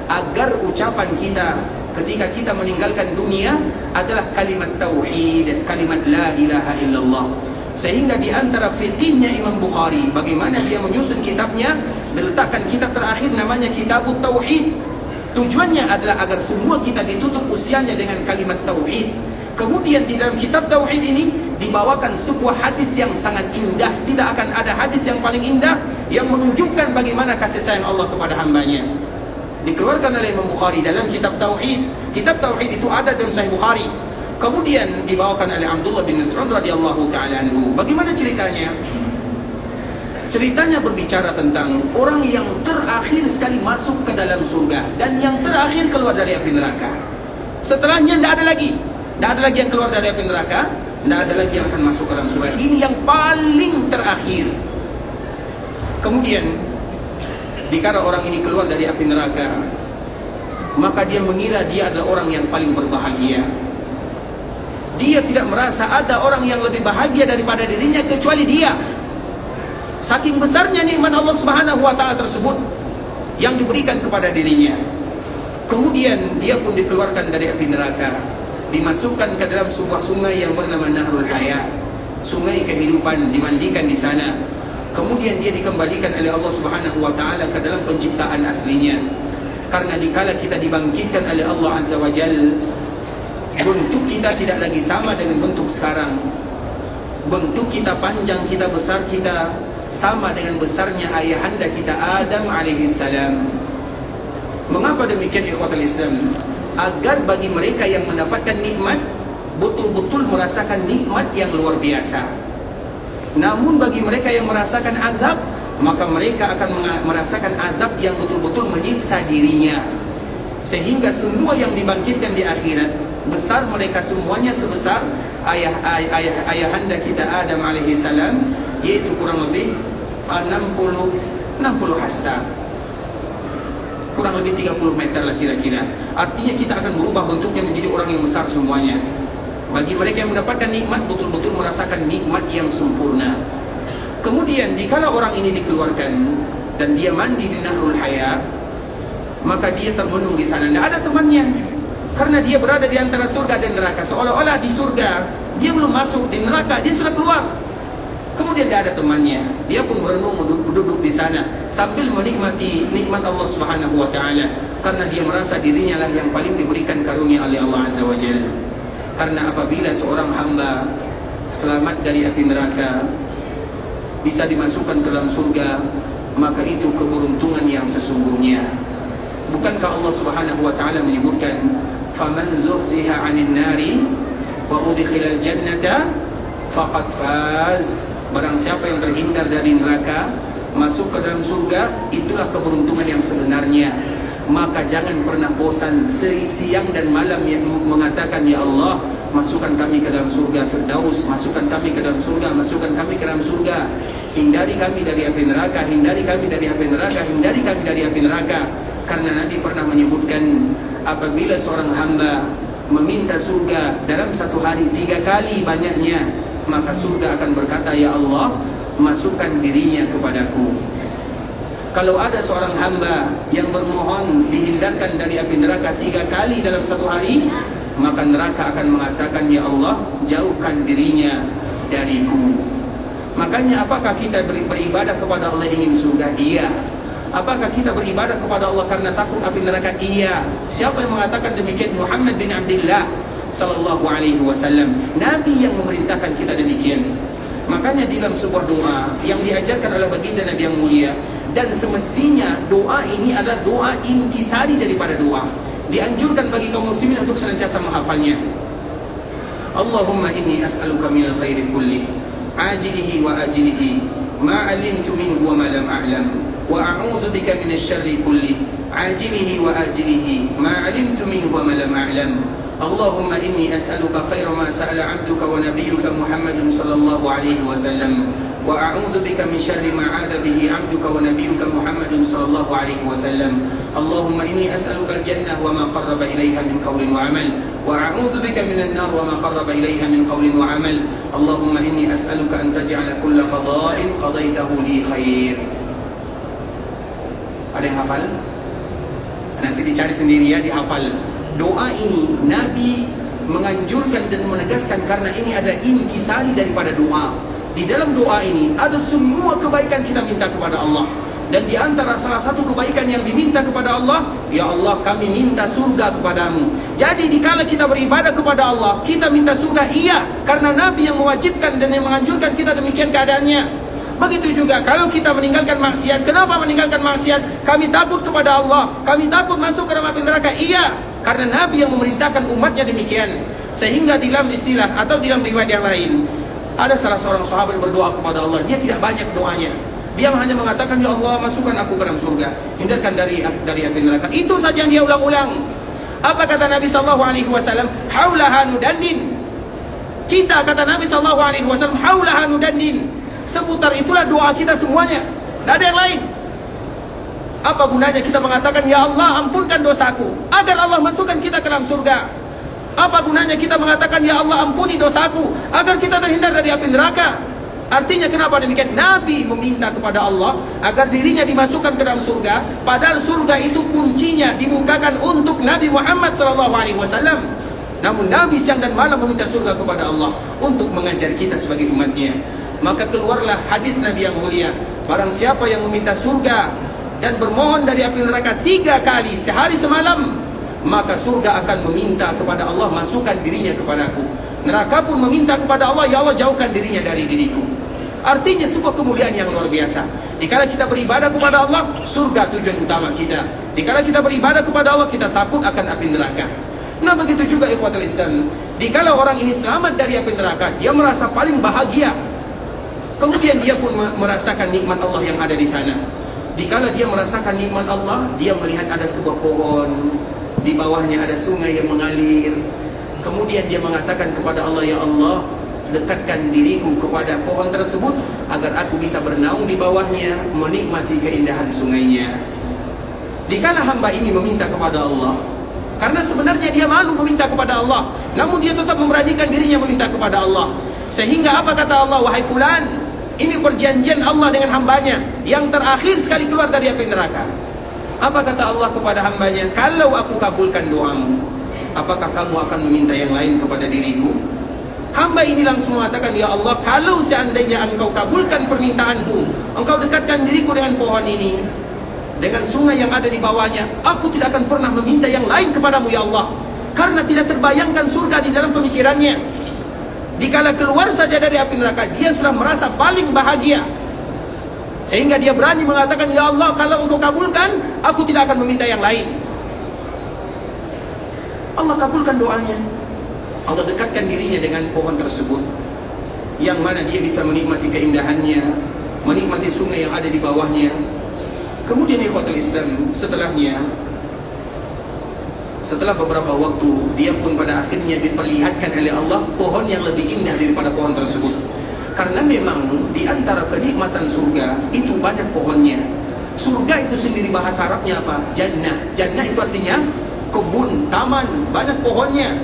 Agar ucapan kita ketika kita meninggalkan dunia adalah kalimat tauhid, kalimat la ilaha illallah. Sehingga di antara fiqihnya Imam Bukhari, bagaimana dia menyusun kitabnya, diletakkan kitab terakhir namanya Kitab Tauhid. Tujuannya adalah agar semua kita ditutup usianya dengan kalimat tauhid. Kemudian di dalam kitab tauhid ini dibawakan sebuah hadis yang sangat indah. Tidak akan ada hadis yang paling indah yang menunjukkan bagaimana kasih sayang Allah kepada hambanya. Dikeluarkan oleh Imam Bukhari dalam kitab tauhid. Kitab tauhid itu ada dalam Sahih Bukhari. Kemudian dibawakan oleh Abdullah bin Mas'ud radhiyallahu taala anhu. Bagaimana ceritanya? Ceritanya berbicara tentang orang yang terakhir sekali masuk ke dalam surga dan yang terakhir keluar dari api neraka. Setelahnya tidak ada lagi. Tidak ada lagi yang keluar dari api neraka, tidak ada lagi yang akan masuk ke dalam surga. Ini yang paling terakhir. Kemudian dikala orang ini keluar dari api neraka, maka dia mengira dia adalah orang yang paling berbahagia. Dia tidak merasa ada orang yang lebih bahagia daripada dirinya kecuali dia. Saking besarnya nikmat Allah Subhanahu wa taala tersebut yang diberikan kepada dirinya. Kemudian dia pun dikeluarkan dari api neraka, dimasukkan ke dalam sebuah sungai yang bernama Nahrul Hayat, sungai kehidupan, dimandikan di sana. Kemudian dia dikembalikan oleh Allah Subhanahu wa taala ke dalam penciptaan aslinya. Karena dikala kita dibangkitkan oleh Allah Azza wa Jalla, bentuk kita tidak lagi sama dengan bentuk sekarang. Bentuk kita panjang, kita besar, kita sama dengan besarnya ayahanda kita Adam alaihissalam. Mengapa demikian ikhwatul Islam? Agar bagi mereka yang mendapatkan nikmat betul-betul merasakan nikmat yang luar biasa. Namun bagi mereka yang merasakan azab, maka mereka akan merasakan azab yang betul-betul menyiksa dirinya. Sehingga semua yang dibangkitkan di akhirat, besar mereka semuanya sebesar ayahanda kita Adam alaihissalam, yaitu kurang lebih 60 hasta, kurang lebih 30 meter lah kira-kira. Artinya kita akan berubah bentuknya menjadi orang yang besar semuanya. Bagi mereka yang mendapatkan nikmat, betul-betul merasakan nikmat yang sempurna. Kemudian dikala orang ini dikeluarkan dan dia mandi di Nahrul Hayat, maka dia termenung di sana, tidak ada temannya. Karena dia berada di antara surga dan neraka. Seolah-olah di surga dia belum masuk, di neraka dia sudah keluar. Kemudian dia ada temannya, dia pun merenung duduk di sana sambil menikmati nikmat Allah Subhanahu wa taala, karena dia merasa dirinya lah yang paling diberikan karunia oleh Allah Azza wa Jalla. Karena apabila seorang hamba selamat dari api neraka, bisa dimasukkan ke dalam surga, maka itu keberuntungan yang sesungguhnya. Bukankah Allah Subhanahu wa taala menyebutkan, "Faman zuhziha 'anil nari wa udkhilal jannata faqad faz." Barang siapa yang terhindar dari neraka, masuk ke dalam surga, itulah keberuntungan yang sebenarnya. Maka jangan pernah bosan siang dan malam yang mengatakan, "Ya Allah, masukkan kami ke dalam surga Firdaus, masukkan kami ke dalam surga, masukkan kami ke dalam surga. Hindari kami dari api neraka, hindari kami dari api neraka, hindari kami dari api neraka." Karena Nabi pernah menyebutkan, apabila seorang hamba meminta surga dalam satu hari 3 kali banyaknya, maka surga akan berkata, "Ya Allah, masukkan dirinya kepadaku." Kalau ada seorang hamba yang bermohon dihindarkan dari api neraka 3 kali dalam satu hari, maka neraka akan mengatakan, "Ya Allah, jauhkan dirinya dariku." Makanya apakah kita beribadah kepada Allah ingin surga? Iya. Apakah kita beribadah kepada Allah karena takut api neraka? Iya. Siapa yang mengatakan demikian? Muhammad bin Abdullah sallallahu alaihi wasallam, Nabi yang memerintahkan kita demikian. Makanya di dalam sebuah doa yang diajarkan oleh baginda Nabi yang mulia, dan semestinya doa ini adalah doa intisari daripada doa, dianjurkan bagi kaum muslimin untuk senantiasa menghafalnya. Allahumma inni as'aluka minal khairi kulli ajilihi wa ajilihi ma 'alimtu minhu wa ma lam a'lam, wa a'udzu bika minasy syarri kulli ajilihi wa ajilihi ma 'alimtu minhu wa ma lam a'lam. Allahumma inni as'aluka khaira ma sa'ala 'abduka wa nabiyyuka Muhammadun sallallahu alaihi wasallam, wa a'udzu bika min syarri ma 'ada bihi 'abduka wa nabiyyuka Muhammadun sallallahu alaihi wasallam. Allahumma inni as'aluka al-jannah wa ma qarraba ilaiha min qawlin wa 'amal, wa a'udzu bika minan nar wa ma qarraba ilaiha min qawlin wa 'amal. Allahumma inni as'aluka an taj'ala kulla qada'in qadaitahu li khair. Ada yang hafal? Nanti dicari sendiri ya, dihafal. Doa ini Nabi menganjurkan dan menegaskan karena ini ada intisari daripada doa. Di dalam doa ini ada semua kebaikan kita minta kepada Allah. Dan di antara salah satu kebaikan yang diminta kepada Allah, "Ya Allah, kami minta surga kepadamu." Jadi dikala kita beribadah kepada Allah, kita minta surga, iya, karena Nabi yang mewajibkan dan yang menganjurkan kita demikian keadaannya. Begitu juga kalau kita meninggalkan maksiat. Kenapa meninggalkan maksiat? Kami takut kepada Allah, kami takut masuk ke dalam api neraka, iya, karena Nabi yang memerintahkan umatnya demikian. Sehingga di dalam istilah atau di dalam riwayat yang lain, ada salah seorang sahabat berdoa kepada Allah. Dia tidak banyak doanya, dia hanya mengatakan, "Ya Allah, masukkan aku ke dalam surga, hindarkan dari api neraka." Itu saja yang dia ulang-ulang. Apa kata Nabi sallallahu alaihi wasallam? "Haulaha nudandin." Kita, kata Nabi sallallahu alaihi wasallam, "Haulaha nudandin." Seputar itulah doa kita semuanya, tidak ada yang lain. Apa gunanya kita mengatakan, "Ya Allah, ampunkan dosaku," agar Allah masukkan kita ke dalam surga? Apa gunanya kita mengatakan, "Ya Allah, ampuni dosaku," agar kita terhindar dari api neraka? Artinya kenapa demikian? Nabi meminta kepada Allah agar dirinya dimasukkan ke dalam surga, padahal surga itu kuncinya dibukakan untuk Nabi Muhammad SAW. Namun Nabi siang dan malam meminta surga kepada Allah untuk mengajar kita sebagai umatnya. Maka keluarlah hadis Nabi yang mulia, barang siapa yang meminta surga dan bermohon dari api neraka 3 kali sehari semalam, maka surga akan meminta kepada Allah, "Masukkan dirinya kepadaku." Neraka pun meminta kepada Allah, "Ya Allah, jauhkan dirinya dari diriku." Artinya sebuah kemuliaan yang luar biasa. Dikala kita beribadah kepada Allah, surga tujuan utama kita. Dikala kita beribadah kepada Allah, kita takut akan api neraka. Nah, begitu juga ikhwatul Islam. Dikala orang ini selamat dari api neraka, dia merasa paling bahagia. Kemudian dia pun merasakan nikmat Allah yang ada di sana. Dikala dia merasakan nikmat Allah, dia melihat ada sebuah pohon, di bawahnya ada sungai yang mengalir. Kemudian dia mengatakan kepada Allah, "Ya Allah, dekatkan diriku kepada pohon tersebut agar aku bisa bernaung di bawahnya, menikmati keindahan sungainya." Dikala hamba ini meminta kepada Allah, karena sebenarnya dia malu meminta kepada Allah, namun dia tetap memberanikan dirinya meminta kepada Allah. Sehingga apa kata Allah? "Wahai fulan, ini perjanjian Allah dengan hambanya yang terakhir sekali keluar dari api neraka." Apa kata Allah kepada hambanya? "Kalau aku kabulkan doamu, apakah kamu akan meminta yang lain kepada diriku? Hamba ini langsung mengatakan, ya Allah, kalau seandainya engkau kabulkan permintaanku, engkau dekatkan diriku dengan pohon ini, dengan sungai yang ada di bawahnya, aku tidak akan pernah meminta yang lain kepadamu ya Allah. Karena tidak terbayangkan surga di dalam pemikirannya. Dikala keluar saja dari api neraka, dia sudah merasa paling bahagia, sehingga dia berani mengatakan, ya Allah, kalau engkau kabulkan, aku tidak akan meminta yang lain. Allah kabulkan doanya. Allah dekatkan dirinya dengan pohon tersebut, yang mana dia bisa menikmati keindahannya, menikmati sungai yang ada di bawahnya. Kemudian ikhwatul Islam, setelah beberapa waktu, dia pun pada akhirnya diperlihatkan oleh Allah pohon yang lebih indah daripada pohon tersebut. Karena memang di antara kenikmatan surga itu banyak pohonnya. Surga itu sendiri bahasa Arabnya apa? Jannah. Jannah itu artinya kebun, taman, banyak pohonnya.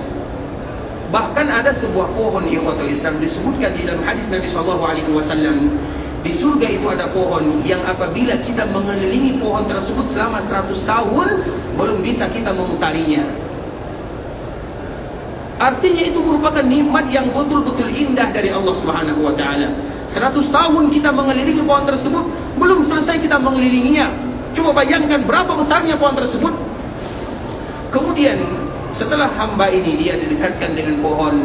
Bahkan ada sebuah pohon ikhwatul Islam disebutkan di dalam hadis Nabi SAW. Di surga itu ada pohon yang apabila kita mengelilingi pohon tersebut selama 100 tahun belum bisa kita memutarinya. Artinya itu merupakan nikmat yang betul-betul indah dari Allah Subhanahu wa taala. 100 tahun kita mengelilingi pohon tersebut, belum selesai kita mengelilinginya. Coba bayangkan berapa besarnya pohon tersebut. Kemudian setelah hamba ini dia didekatkan dengan pohon,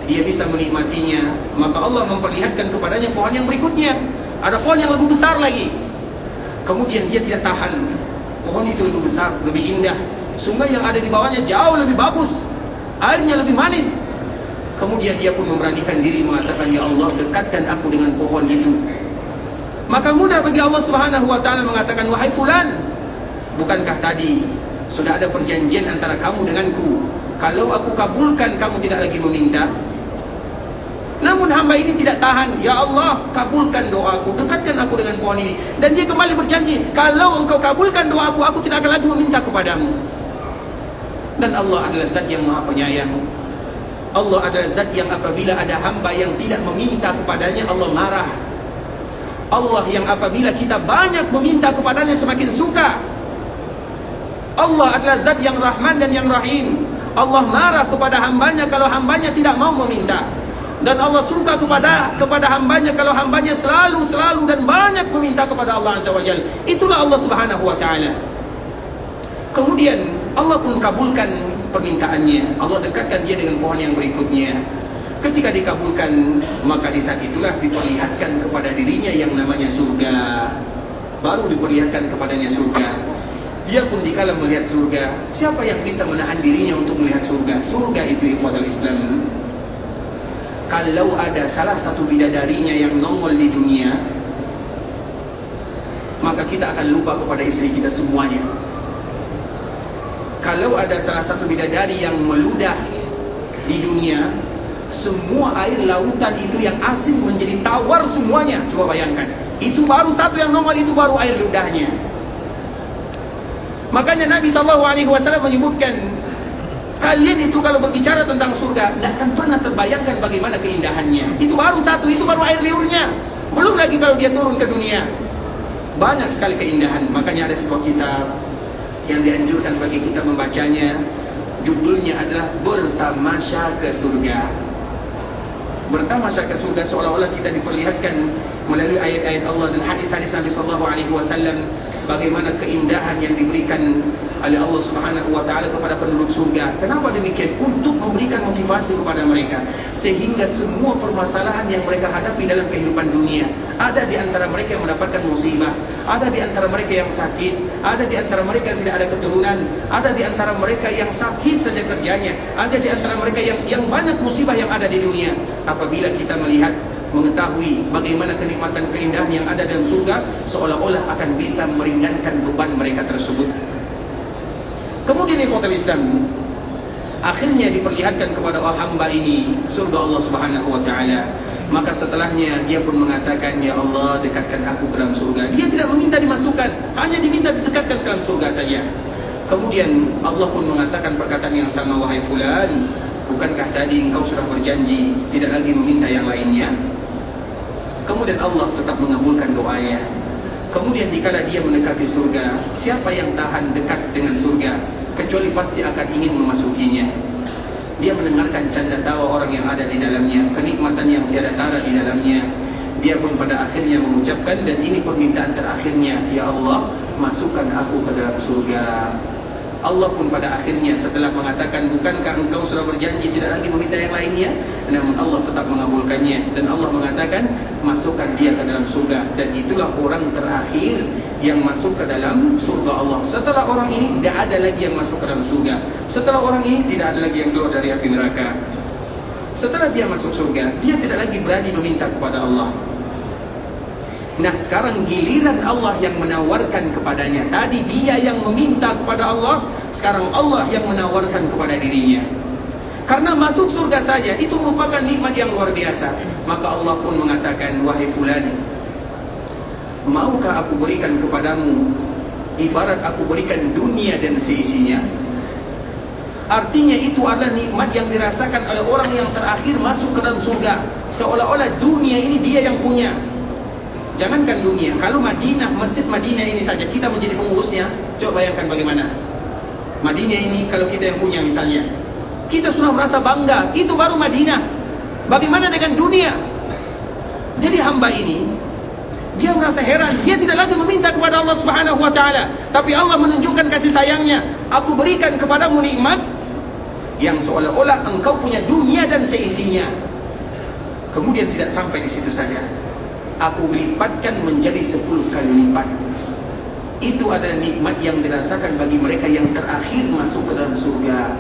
dia bisa menikmatinya, maka Allah memperlihatkan kepadanya pohon yang berikutnya. Ada pohon yang lebih besar lagi. Kemudian dia tidak tahan. Pohon itu lebih besar, lebih indah. Sungai yang ada di bawahnya jauh lebih bagus, airnya lebih manis. Kemudian dia pun memberanikan diri mengatakan, ya Allah, dekatkan aku dengan pohon itu. Maka mudah bagi Allah Subhanahu wa taala mengatakan, wahai fulan, bukankah tadi sudah ada perjanjian antara kamu denganku? Kalau aku kabulkan, kamu tidak lagi meminta. Namun hamba ini tidak tahan. Ya Allah, kabulkan doaku, dekatkan aku dengan pohon ini. Dan dia kembali berjanji, kalau engkau kabulkan doaku, aku tidak akan lagi meminta kepadamu. Dan Allah adalah zat yang maha penyayang. Allah adalah zat yang apabila ada hamba yang tidak meminta kepadanya, Allah marah. Allah yang apabila kita banyak meminta kepadanya semakin suka. Allah adalah zat yang Rahman dan yang Rahim. Allah marah kepada hambanya kalau hambanya tidak mau meminta. Dan Allah suka kepada hambanya kalau hambanya selalu dan banyak meminta kepada Allah Azza wa Jalla. Itulah Allah Subhanahu wa taala. Kemudian Allah pun kabulkan permintaannya. Allah dekatkan dia dengan pohon yang berikutnya. Ketika dikabulkan, maka di saat itulah diperlihatkan kepada dirinya yang namanya surga. Baru diperlihatkan kepadanya surga. Dia pun dikala melihat surga, siapa yang bisa menahan dirinya untuk melihat surga? Surga itu ikhwatul Islam, kalau ada salah satu bidadarinya yang nongol di dunia, maka kita akan lupa kepada istri kita semuanya. Kalau ada salah satu bidadari yang meludah di dunia, semua air lautan itu yang asin menjadi tawar semuanya. Coba bayangkan, itu baru satu yang nongol, itu baru air ludahnya. Makanya Nabi SAW menyebutkan, kalian itu kalau berbicara tentang surga, tidak akan pernah terbayangkan bagaimana keindahannya. Itu baru satu, itu baru air liurnya. Belum lagi kalau dia turun ke dunia. Banyak sekali keindahan. Makanya ada sebuah kitab yang dianjurkan bagi kita membacanya. Judulnya adalah Bertamasya ke Surga. Bertamasya ke surga, seolah-olah kita diperlihatkan melalui ayat-ayat Allah dan hadis-hadis Nabi SAW bagaimana keindahan yang diberikan oleh Allah Subhanahu wa taala kepada penduduk surga. Kenapa demikian? Untuk memberikan motivasi kepada mereka, sehingga semua permasalahan yang mereka hadapi dalam kehidupan dunia, ada di antara mereka yang mendapatkan musibah, ada di antara mereka yang sakit, ada di antara mereka yang tidak ada keturunan, ada di antara mereka yang sakit saja kerjanya, ada di antara mereka yang banyak musibah yang ada di dunia. Apabila kita melihat, mengetahui bagaimana kenikmatan keindahan yang ada dalam surga, seolah-olah akan bisa meringankan beban mereka tersebut. Kemudian ikhwatul Islam, akhirnya diperlihatkan kepada hamba ini surga Allah Subhanahu wa taala. Maka setelahnya dia pun mengatakan, ya Allah, dekatkan aku ke dalam surga. Dia tidak meminta dimasukkan, hanya diminta didekatkan ke dalam surga saja. Kemudian Allah pun mengatakan perkataan yang sama, wahai fulan, bukankah tadi engkau sudah berjanji tidak lagi meminta yang lainnya? Kemudian Allah tetap mengabulkan doanya. Kemudian dikala dia mendekati surga, siapa yang tahan dekat dengan surga? kecuali pasti akan ingin memasukinya. Dia mendengarkan canda tawa orang yang ada di dalamnya, kenikmatan yang tiada tara di dalamnya. Dia pun pada akhirnya mengucapkan, dan ini permintaan terakhirnya, ya Allah, masukkan aku ke dalam surga. Allah pun pada akhirnya setelah mengatakan, bukankah engkau sudah berjanji tidak lagi meminta yang lainnya, namun Allah tetap mengabulkannya, dan Allah mengatakan, masukkan dia ke dalam surga. Dan itulah orang terakhir yang masuk ke dalam surga Allah. Setelah orang ini tidak ada lagi yang masuk ke dalam surga. Setelah orang ini tidak ada lagi yang keluar dari api neraka. Setelah dia masuk surga, dia tidak lagi berani meminta kepada Allah. Nah, sekarang giliran Allah yang menawarkan kepadanya. Tadi dia yang meminta kepada Allah, sekarang Allah yang menawarkan kepada dirinya. Karena masuk surga saja itu merupakan nikmat yang luar biasa. Maka Allah pun mengatakan, wahai fulan, maukah aku berikan kepadamu ibarat aku berikan dunia dan seisinya? Artinya itu adalah nikmat yang dirasakan oleh orang yang terakhir masuk ke dalam surga. Seolah-olah dunia ini dia yang punya. Jangankan dunia, kalau Madinah, masjid Madinah ini saja kita menjadi pengurusnya, coba bayangkan bagaimana. Madinah ini kalau kita yang punya misalnya, kita sudah merasa bangga, itu baru Madinah. Bagaimana dengan dunia? Jadi hamba ini, dia merasa heran, dia tidak lagi meminta kepada Allah Subhanahu wa taala, tapi Allah menunjukkan kasih sayangnya. Aku berikan kepadamu nikmat yang seolah-olah engkau punya dunia dan seisinya. Kemudian tidak sampai di situ saja, aku lipatkan menjadi 10 kali lipat. Itu adalah nikmat yang dirasakan bagi mereka yang terakhir masuk ke dalam surga.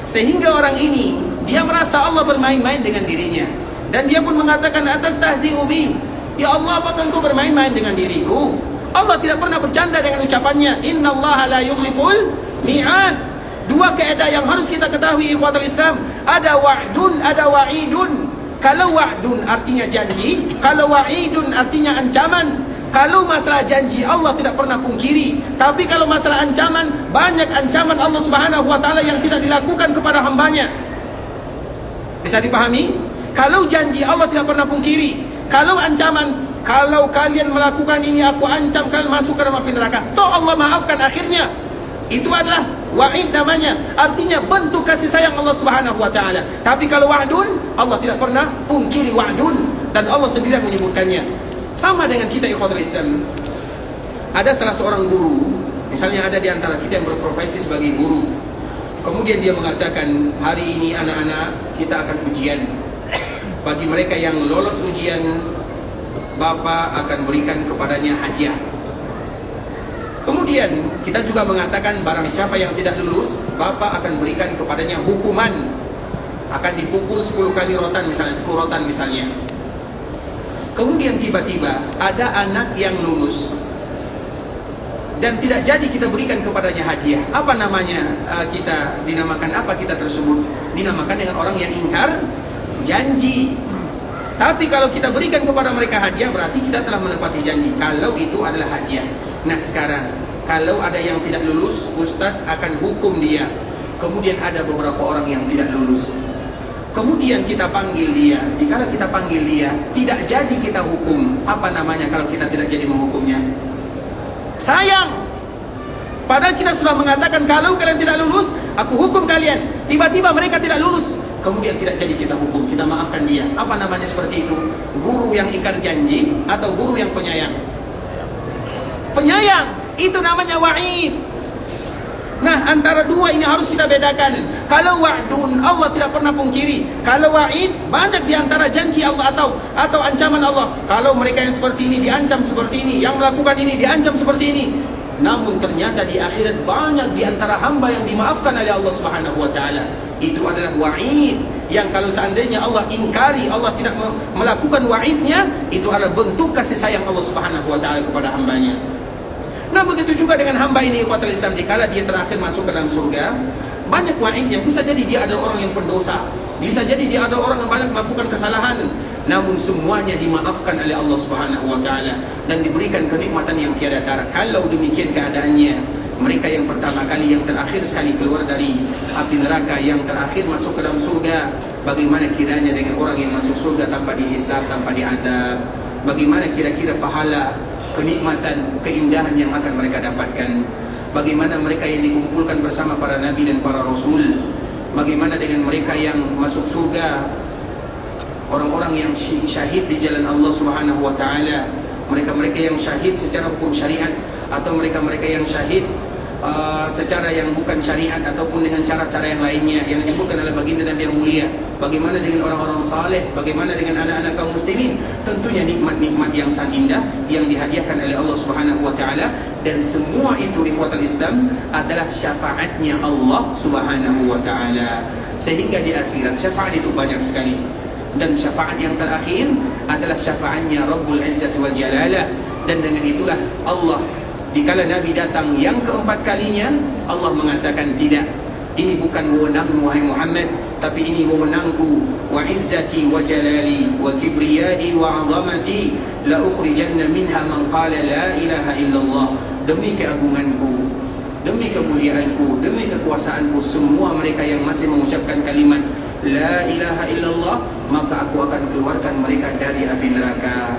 Sehingga orang ini, dia merasa Allah bermain-main dengan dirinya, dan dia pun mengatakan, atas tahzi'u bi, ya Allah, apakah engkau bermain-main dengan diriku? Allah tidak pernah bercanda dengan ucapannya, innallaha la yukhliful mi'ad. Dua kaidah yang harus kita ketahui ikhwatul Islam, ada wa'dun, ada wa'idun. Kalau wa'dun artinya janji, kalau wa'idun artinya ancaman. Kalau masalah janji Allah tidak pernah pungkiri, tapi kalau masalah ancaman, banyak ancaman Allah Subhanahu wa taala yang tidak dilakukan kepada hambanya. Bisa dipahami? Kalau janji Allah tidak pernah pungkiri, kalau ancaman, kalau kalian melakukan ini aku ancam kalian masuk ke dalam api neraka. Toh Allah maafkan akhirnya. Itu adalah wa'id namanya, artinya bentuk kasih sayang Allah Subhanahu wa taala. Tapi kalau wa'dun, Allah tidak pernah pungkiri wa'dun, dan Allah sendiri yang menyebutkannya. Sama dengan kita ikhwatul Islam. Ada salah seorang guru, misalnya ada di antara kita yang berprofesi sebagai guru. Kemudian dia mengatakan, hari ini anak-anak kita akan ujian. Bagi mereka yang lolos ujian, Bapak akan berikan kepadanya hadiah. Kemudian kita juga mengatakan, barang siapa yang tidak lulus, Bapak akan berikan kepadanya hukuman, akan dipukul 10 kali rotan misalnya, 10 rotan misalnya. Kemudian tiba-tiba ada anak yang lulus dan tidak jadi kita berikan kepadanya hadiah. Apa namanya kita dinamakan, apa kita tersebut? Dinamakan dengan orang yang ingkar janji. Tapi kalau kita berikan kepada mereka hadiah, berarti kita telah menepati janji, kalau itu adalah hadiah. Nah sekarang, kalau ada yang tidak lulus, Ustadz akan hukum dia. Kemudian ada beberapa orang yang tidak lulus, kemudian kita panggil dia. Dikala kita panggil dia, tidak jadi kita hukum. Apa namanya kalau kita tidak jadi menghukumnya? Sayang. Padahal kita sudah mengatakan, kalau kalian tidak lulus, aku hukum kalian. Tiba-tiba mereka tidak lulus, kemudian tidak jadi kita hukum, kita maafkan dia. Apa namanya seperti itu? Guru yang ingkar janji atau guru yang penyayang? Penyayang, itu namanya wa'id. Nah, antara dua ini harus kita bedakan. Kalau wa'dun, Allah tidak pernah pungkiri. Kalau wa'id, banyak di antara janji Allah atau ancaman Allah. Kalau mereka yang seperti ini diancam seperti ini, yang melakukan ini diancam seperti ini. Namun ternyata di akhirat banyak di antara hamba yang dimaafkan oleh Allah Subhanahu wa taala. Itu adalah wa'id, yang kalau seandainya Allah ingkari, Allah tidak melakukan wa'idnya, itu adalah bentuk kasih sayang Allah Subhanahu wa taala kepada hambanya. Nah begitu juga dengan hamba ini ikhwatul Islam, dikala dia terakhir masuk ke dalam surga, banyak wa'idnya. Bisa jadi dia adalah orang yang pendosa, bisa jadi dia adalah orang yang banyak melakukan kesalahan, namun semuanya dimaafkan oleh Allah Subhanahu wa taala dan diberikan kenikmatan yang tiada tara. Kalau demikian keadaannya, mereka yang pertama kali, yang terakhir sekali keluar dari api neraka, yang terakhir masuk ke dalam surga, bagaimana kiranya dengan orang yang masuk surga tanpa dihisab, tanpa diazab? Bagaimana kira-kira pahala, kenikmatan, keindahan yang akan mereka dapatkan? Bagaimana mereka yang dikumpulkan bersama para nabi dan para rasul? Bagaimana dengan mereka yang masuk surga? Orang-orang yang syahid di jalan Allah Subhanahu wa taala, mereka-mereka yang syahid secara hukum syariat, atau mereka-mereka yang syahid secara yang bukan syariat ataupun dengan cara-cara yang lainnya yang disebutkan oleh baginda Nabi yang mulia. Bagaimana dengan orang-orang saleh? Bagaimana dengan anak-anak kaum muslimin? Tentunya nikmat-nikmat yang sangat indah yang dihadiahkan oleh Allah Subhanahu wa taala, dan semua itu ikhwatul Islam adalah syafaatnya Allah Subhanahu wa taala. Sehingga di akhirat syafaat itu banyak sekali, dan syafaat yang terakhir adalah syafaatnya Rabbul Izzat wal Jalalah. Dan dengan itulah Allah, dikala Nabi datang yang keempat kalinya, Allah mengatakan, tidak, ini bukan wewenangmu wahai Muhammad, tapi ini wewenangku. Wa izzati wa jalali wa kibriyai wa azamati la ukhrijanna minha man qala la ilaha illallah. Demi keagunganku, demi kemuliaanku, demi kekuasaanku, semua mereka yang masih mengucapkan kalimat la ilaha illallah, maka aku akan keluarkan mereka dari api neraka.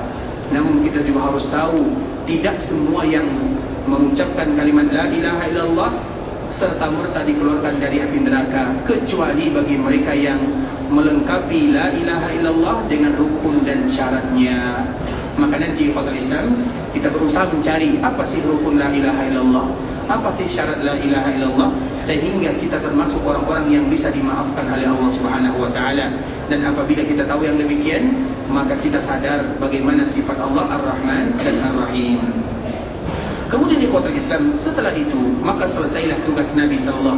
Namun kita juga harus tahu, tidak semua yang mengucapkan kalimat la ilaha illallah serta merta dikeluarkan dari api neraka, kecuali bagi mereka yang melengkapi la ilaha illallah dengan rukun dan syaratnya. Maka nanti ikhwatul Islam, kita berusaha mencari apa sih rukun la ilaha illallah, apa sih syarat la ilaha illallah, sehingga kita termasuk orang-orang yang bisa dimaafkan oleh Allah Subhanahu wa taala. Dan apabila kita tahu yang demikian, maka kita sadar bagaimana sifat Allah Ar-Rahman dan Ar-Rahim. Kemudian ikhwatul Islam, setelah itu maka selesailah tugas Nabi SAW.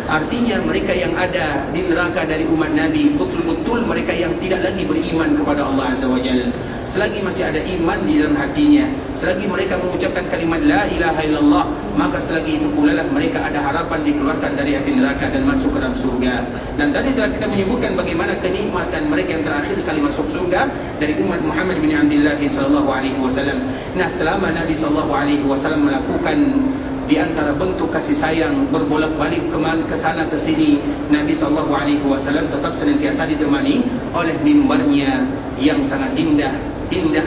Artinya mereka yang ada di neraka dari umat Nabi, betul-betul mereka yang tidak lagi beriman kepada Allah Azza wa Jalla. Selagi masih ada iman di dalam hatinya, selagi mereka mengucapkan kalimat la ilaha illallah, maka selagi itu pula lah mereka ada harapan dikeluarkan dari api neraka dan masuk ke dalam surga. Dan tadi telah kita menyebutkan bagaimana kenikmatan mereka yang terakhir sekali masuk surga dari umat Muhammad bin Abdullah sallallahu alaihi wasallam. Nah, selama Nabi sallallahu alaihi wasallam melakukan di antara bentuk kasih sayang berbolak-balik ke sana ke sini, Nabi sallallahu alaihi wasallam tetap senantiasa ditemani oleh mimbarnya yang sangat indah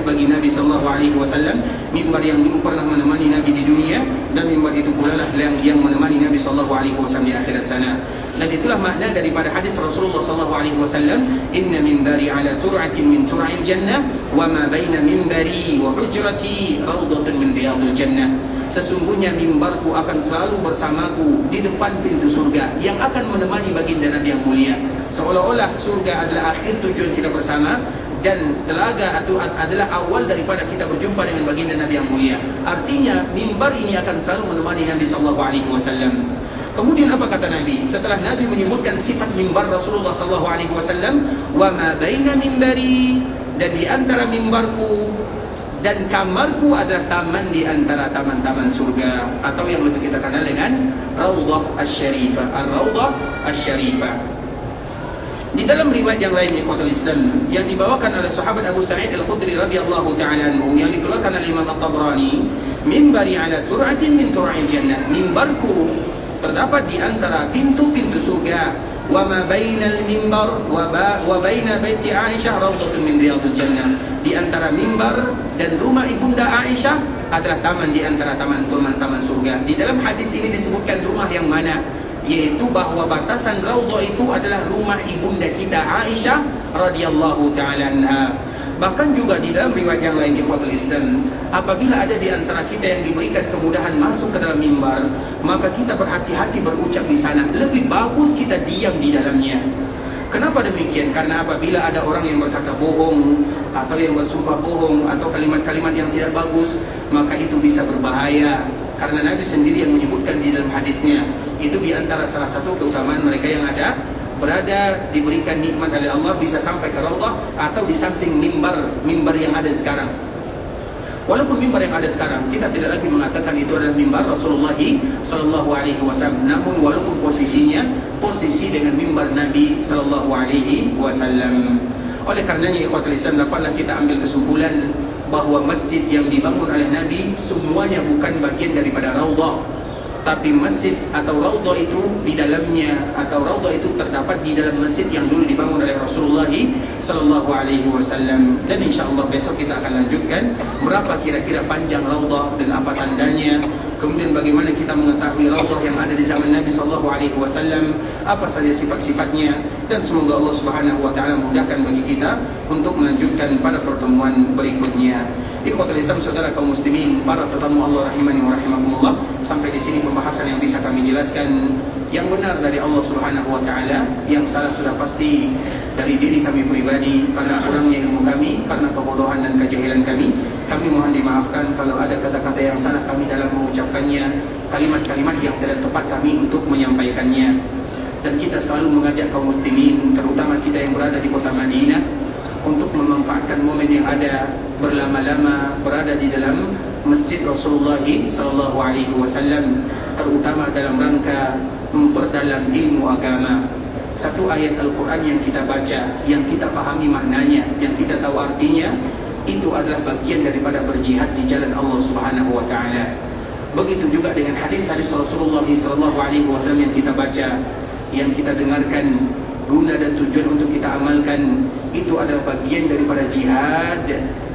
bagi Nabi sallallahu alaihi wasallam, mimbar yang dulu pernah menemani Nabi di dunia, dan mimbar itu pula lah yang menemani Nabi sallallahu alaihi wasallam di akhirat sana. Dan itulah makna daripada hadis Rasulullah sallallahu alaihi wasallam, inna minbari ala tur'atin min tur'il jannah wa ma baina minbari wa hujrati rawdatun min riyadil jannah. Sesungguhnya mimbarku akan selalu bersamaku di depan pintu surga, yang akan menemani baginda Nabi yang mulia. Seolah-olah surga adalah akhir tujuan kita bersama, dan telaga itu adalah awal daripada kita berjumpa dengan baginda Nabi yang mulia. Artinya mimbar ini akan selalu menemani Nabi sallallahu alaihi wasallam. Kemudian apa kata Nabi? Setelah Nabi menyebutkan sifat mimbar Rasulullah sallallahu alaihi wasallam, wa ma baina mimbari, dan di antara mimbarku dan kamarku adalah taman di antara taman-taman surga, atau yang lebih kita kenal dengan Raudhah Asy-Syarifah, Ar-Raudhah Asy-Syarifah. Di dalam riwayat yang lain ikhwatul Islam yang dibawakan oleh sahabat Abu Sa'id Al-Khudri radhiyallahu ta'ala anhu, yang dikeluarkan oleh Imam At-Tabrani, mimbari ala tur'atin min tur'il jannah, mimbarku terdapat di antara pintu-pintu surga, wa ma bainal mimbar wa baina baiti Aisyah rawdatun min riyadil jannah, di antara mimbar dan rumah ibunda Aisyah adalah taman di antara taman-taman surga. Di dalam hadis ini disebutkan rumah yang mana, yaitu bahwa batasan Raudhah itu adalah rumah ibunda kita Aisyah radhiyallahu ta'ala anha. Bahkan juga di dalam riwayat yang lain ikhwatul Islam, apabila ada di antara kita yang diberikan kemudahan masuk ke dalam mimbar, maka kita berhati-hati berucap di sana. Lebih bagus kita diam di dalamnya. Kenapa demikian? Karena apabila ada orang yang berkata bohong, atau yang bersumpah bohong, atau kalimat-kalimat yang tidak bagus, maka itu bisa berbahaya. Karena Nabi sendiri yang menyebutkan di dalam hadisnya, itu di antara salah satu keutamaan mereka yang ada berada diberikan nikmat oleh Allah, bisa sampai ke Raudhah atau di samping mimbar yang ada sekarang. Walaupun mimbar yang ada sekarang kita tidak lagi mengatakan itu adalah mimbar Rasulullah sallallahu alaihi wasallam, namun walaupun posisinya posisi dengan mimbar Nabi sallallahu alaihi wasallam. Oleh karenanya ikhwatul Islam, dapatlah kita ambil kesimpulan bahwa masjid yang dibangun oleh Nabi semuanya bukan bagian daripada Raudhah. tapi masjid atau raudhah itu di dalamnya, atau raudhah itu terdapat di dalam masjid yang dulu dibangun oleh Rasulullah sallallahu alaihi wasallam. Dan insyaallah besok kita akan lanjutkan berapa kira-kira panjang raudhah dan apa tandanya. Kemudian bagaimana kita mengetahui raudhah yang ada di zaman Nabi sallallahu alaihi wasallam, apa saja sifat-sifatnya, dan semoga Allah Subhanahu wa taala mudahkan bagi kita untuk melanjutkan pada pertemuan berikutnya. Ikhwatul Islam, saudara kaum muslimin, para tetamu Allah rahimani wa rahimakumullah, sampai di sini pembahasan yang bisa kami jelaskan. Yang benar dari Allah Subhanahu wa taala, yang salah sudah pasti dari diri kami pribadi karena kurangnya ilmu kami, karena kebodohan dan kejahilan kami. Kami mohon dimaafkan kalau ada kata-kata yang salah kami dalam mengucapkannya, kalimat-kalimat yang tidak tepat kami untuk menyampaikannya. Dan kita selalu mengajak kaum muslimin, terutama kita yang berada di kota Madinah, untuk memanfaatkan momen yang ada, berlama-lama berada di dalam Masjid Rasulullah sallallahu alaihi wasallam, terutama dalam rangka memperdalam ilmu agama. Satu ayat Al-Quran yang kita baca, yang kita pahami maknanya, yang kita tahu artinya, itu adalah bagian daripada berjihad di jalan Allah Subhanahu wa taala. Begitu juga dengan hadis-hadis Rasulullah sallallahu alaihi wasallam yang kita baca, yang kita dengarkan, guna dan tujuan untuk kita amalkan, itu adalah bagian daripada jihad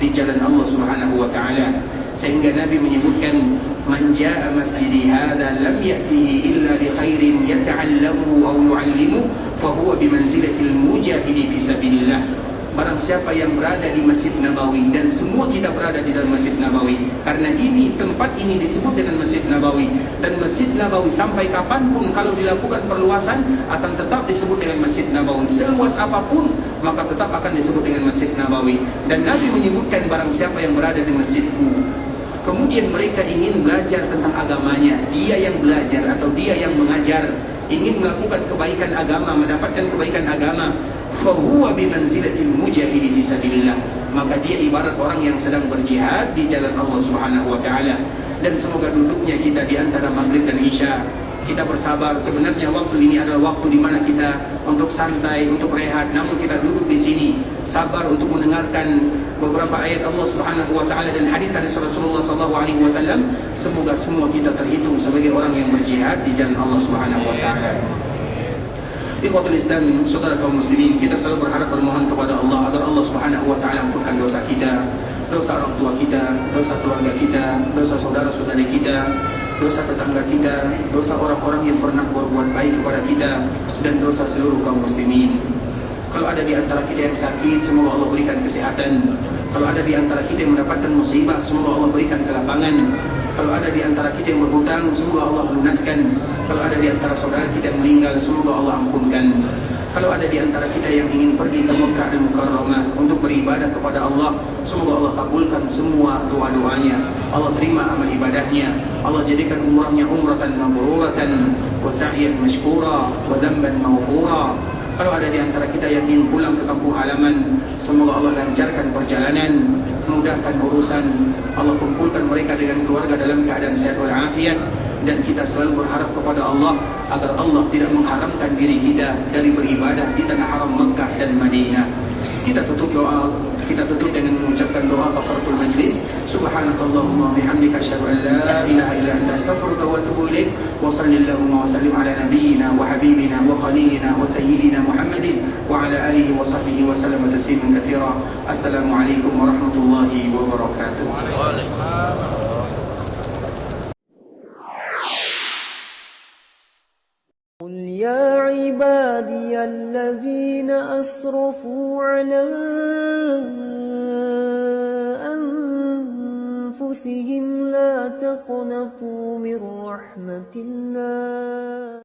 di jalan Allah Subhanahu wa taala. Sehingga Nabi menyebutkan, man jaa masjidi hadza lam ya'tihi illa li khairin yata'allamu aw yu'allimu fahuwa bimanzilatil mujahidi fi sabilillah. Barang siapa yang berada di Masjid Nabawi, dan semua kita berada di dalam Masjid Nabawi, karena ini tempat ini disebut dengan Masjid Nabawi, dan Masjid Nabawi sampai kapanpun kalau dilakukan perluasan akan tetap disebut dengan Masjid Nabawi. Seluas apapun maka tetap akan disebut dengan Masjid Nabawi. Dan Nabi menyebutkan, barang siapa yang berada di masjidku, kemudian mereka ingin belajar tentang agamanya, dia yang belajar atau dia yang mengajar, ingin melakukan kebaikan agama, mendapatkan kebaikan agama, fahuwa bimanzilatil mujahidi fi sabilillah, maka dia ibarat orang yang sedang berjihad di jalan Allah Subhanahu wa taala. Dan semoga duduknya kita di antara maghrib dan isya, kita bersabar. Sebenarnya waktu ini adalah waktu di mana kita untuk santai, untuk rehat, namun kita duduk di sini sabar untuk mendengarkan beberapa ayat Allah Subhanahu wa taala dan hadis-hadis Rasulullah sallallahu alaihi wasallam. Semoga semua kita terhitung sebagai orang yang berjihad di jalan Allah Subhanahu wa taala. Ikhwatul Islam, saudara kaum muslimin, kita selalu berharap, bermohon kepada Allah agar Allah Subhanahu wa taala ampunkan dosa kita, dosa orang tua kita, dosa keluarga kita, dosa saudara-saudari kita, dosa tetangga kita, dosa orang-orang yang pernah berbuat baik kepada kita, dan dosa seluruh kaum muslimin. Kalau ada di antara kita yang sakit, semoga Allah berikan kesehatan. Kalau ada di antara kita yang mendapatkan musibah, semoga Allah berikan kelapangan. Kalau ada di antara kita yang berhutang, semoga Allah lunaskan. Kalau ada di antara saudara kita yang meninggal, semoga Allah ampunkan. Kalau ada di antara kita yang ingin pergi ke Mekah Al-Mukarramah untuk beribadah kepada Allah, semoga Allah kabulkan semua doa-doanya. Allah terima amal ibadahnya. Allah jadikan umrahnya umratan mabruratan, wa sa'yan mashkura, wa dhanban maghfura. Kalau ada di antara kita yang ingin pulang ke kampung halaman, semoga Allah lancarkan perjalanan, mudahkan urusan. Allah kumpulkan mereka dengan keluarga dalam keadaan sehat walafiat. Dan kita selalu berharap kepada Allah agar Allah tidak mengharamkan diri kita dari beribadah di tanah haram Makkah dan Madinah. Kita tutup dengan mengucapkan doa kafaratul majlis. Subhanakallahumma wa bihamdika asyhadu an la ilaha illa anta astaghfiruka wa atubu ilaik. Wa sallallahu wa sallim ala nabiyyina wa habibina wa khalilina wa sayyidina Muhammadin wa ala alihi wa sahbihi wa sallam tasliman katsira. Assalamualaikum warahmatullahi wabarakatuh. قل يا عبادي الذين أسرفوا على أنفسهم لا تقنطوا من رحمة الله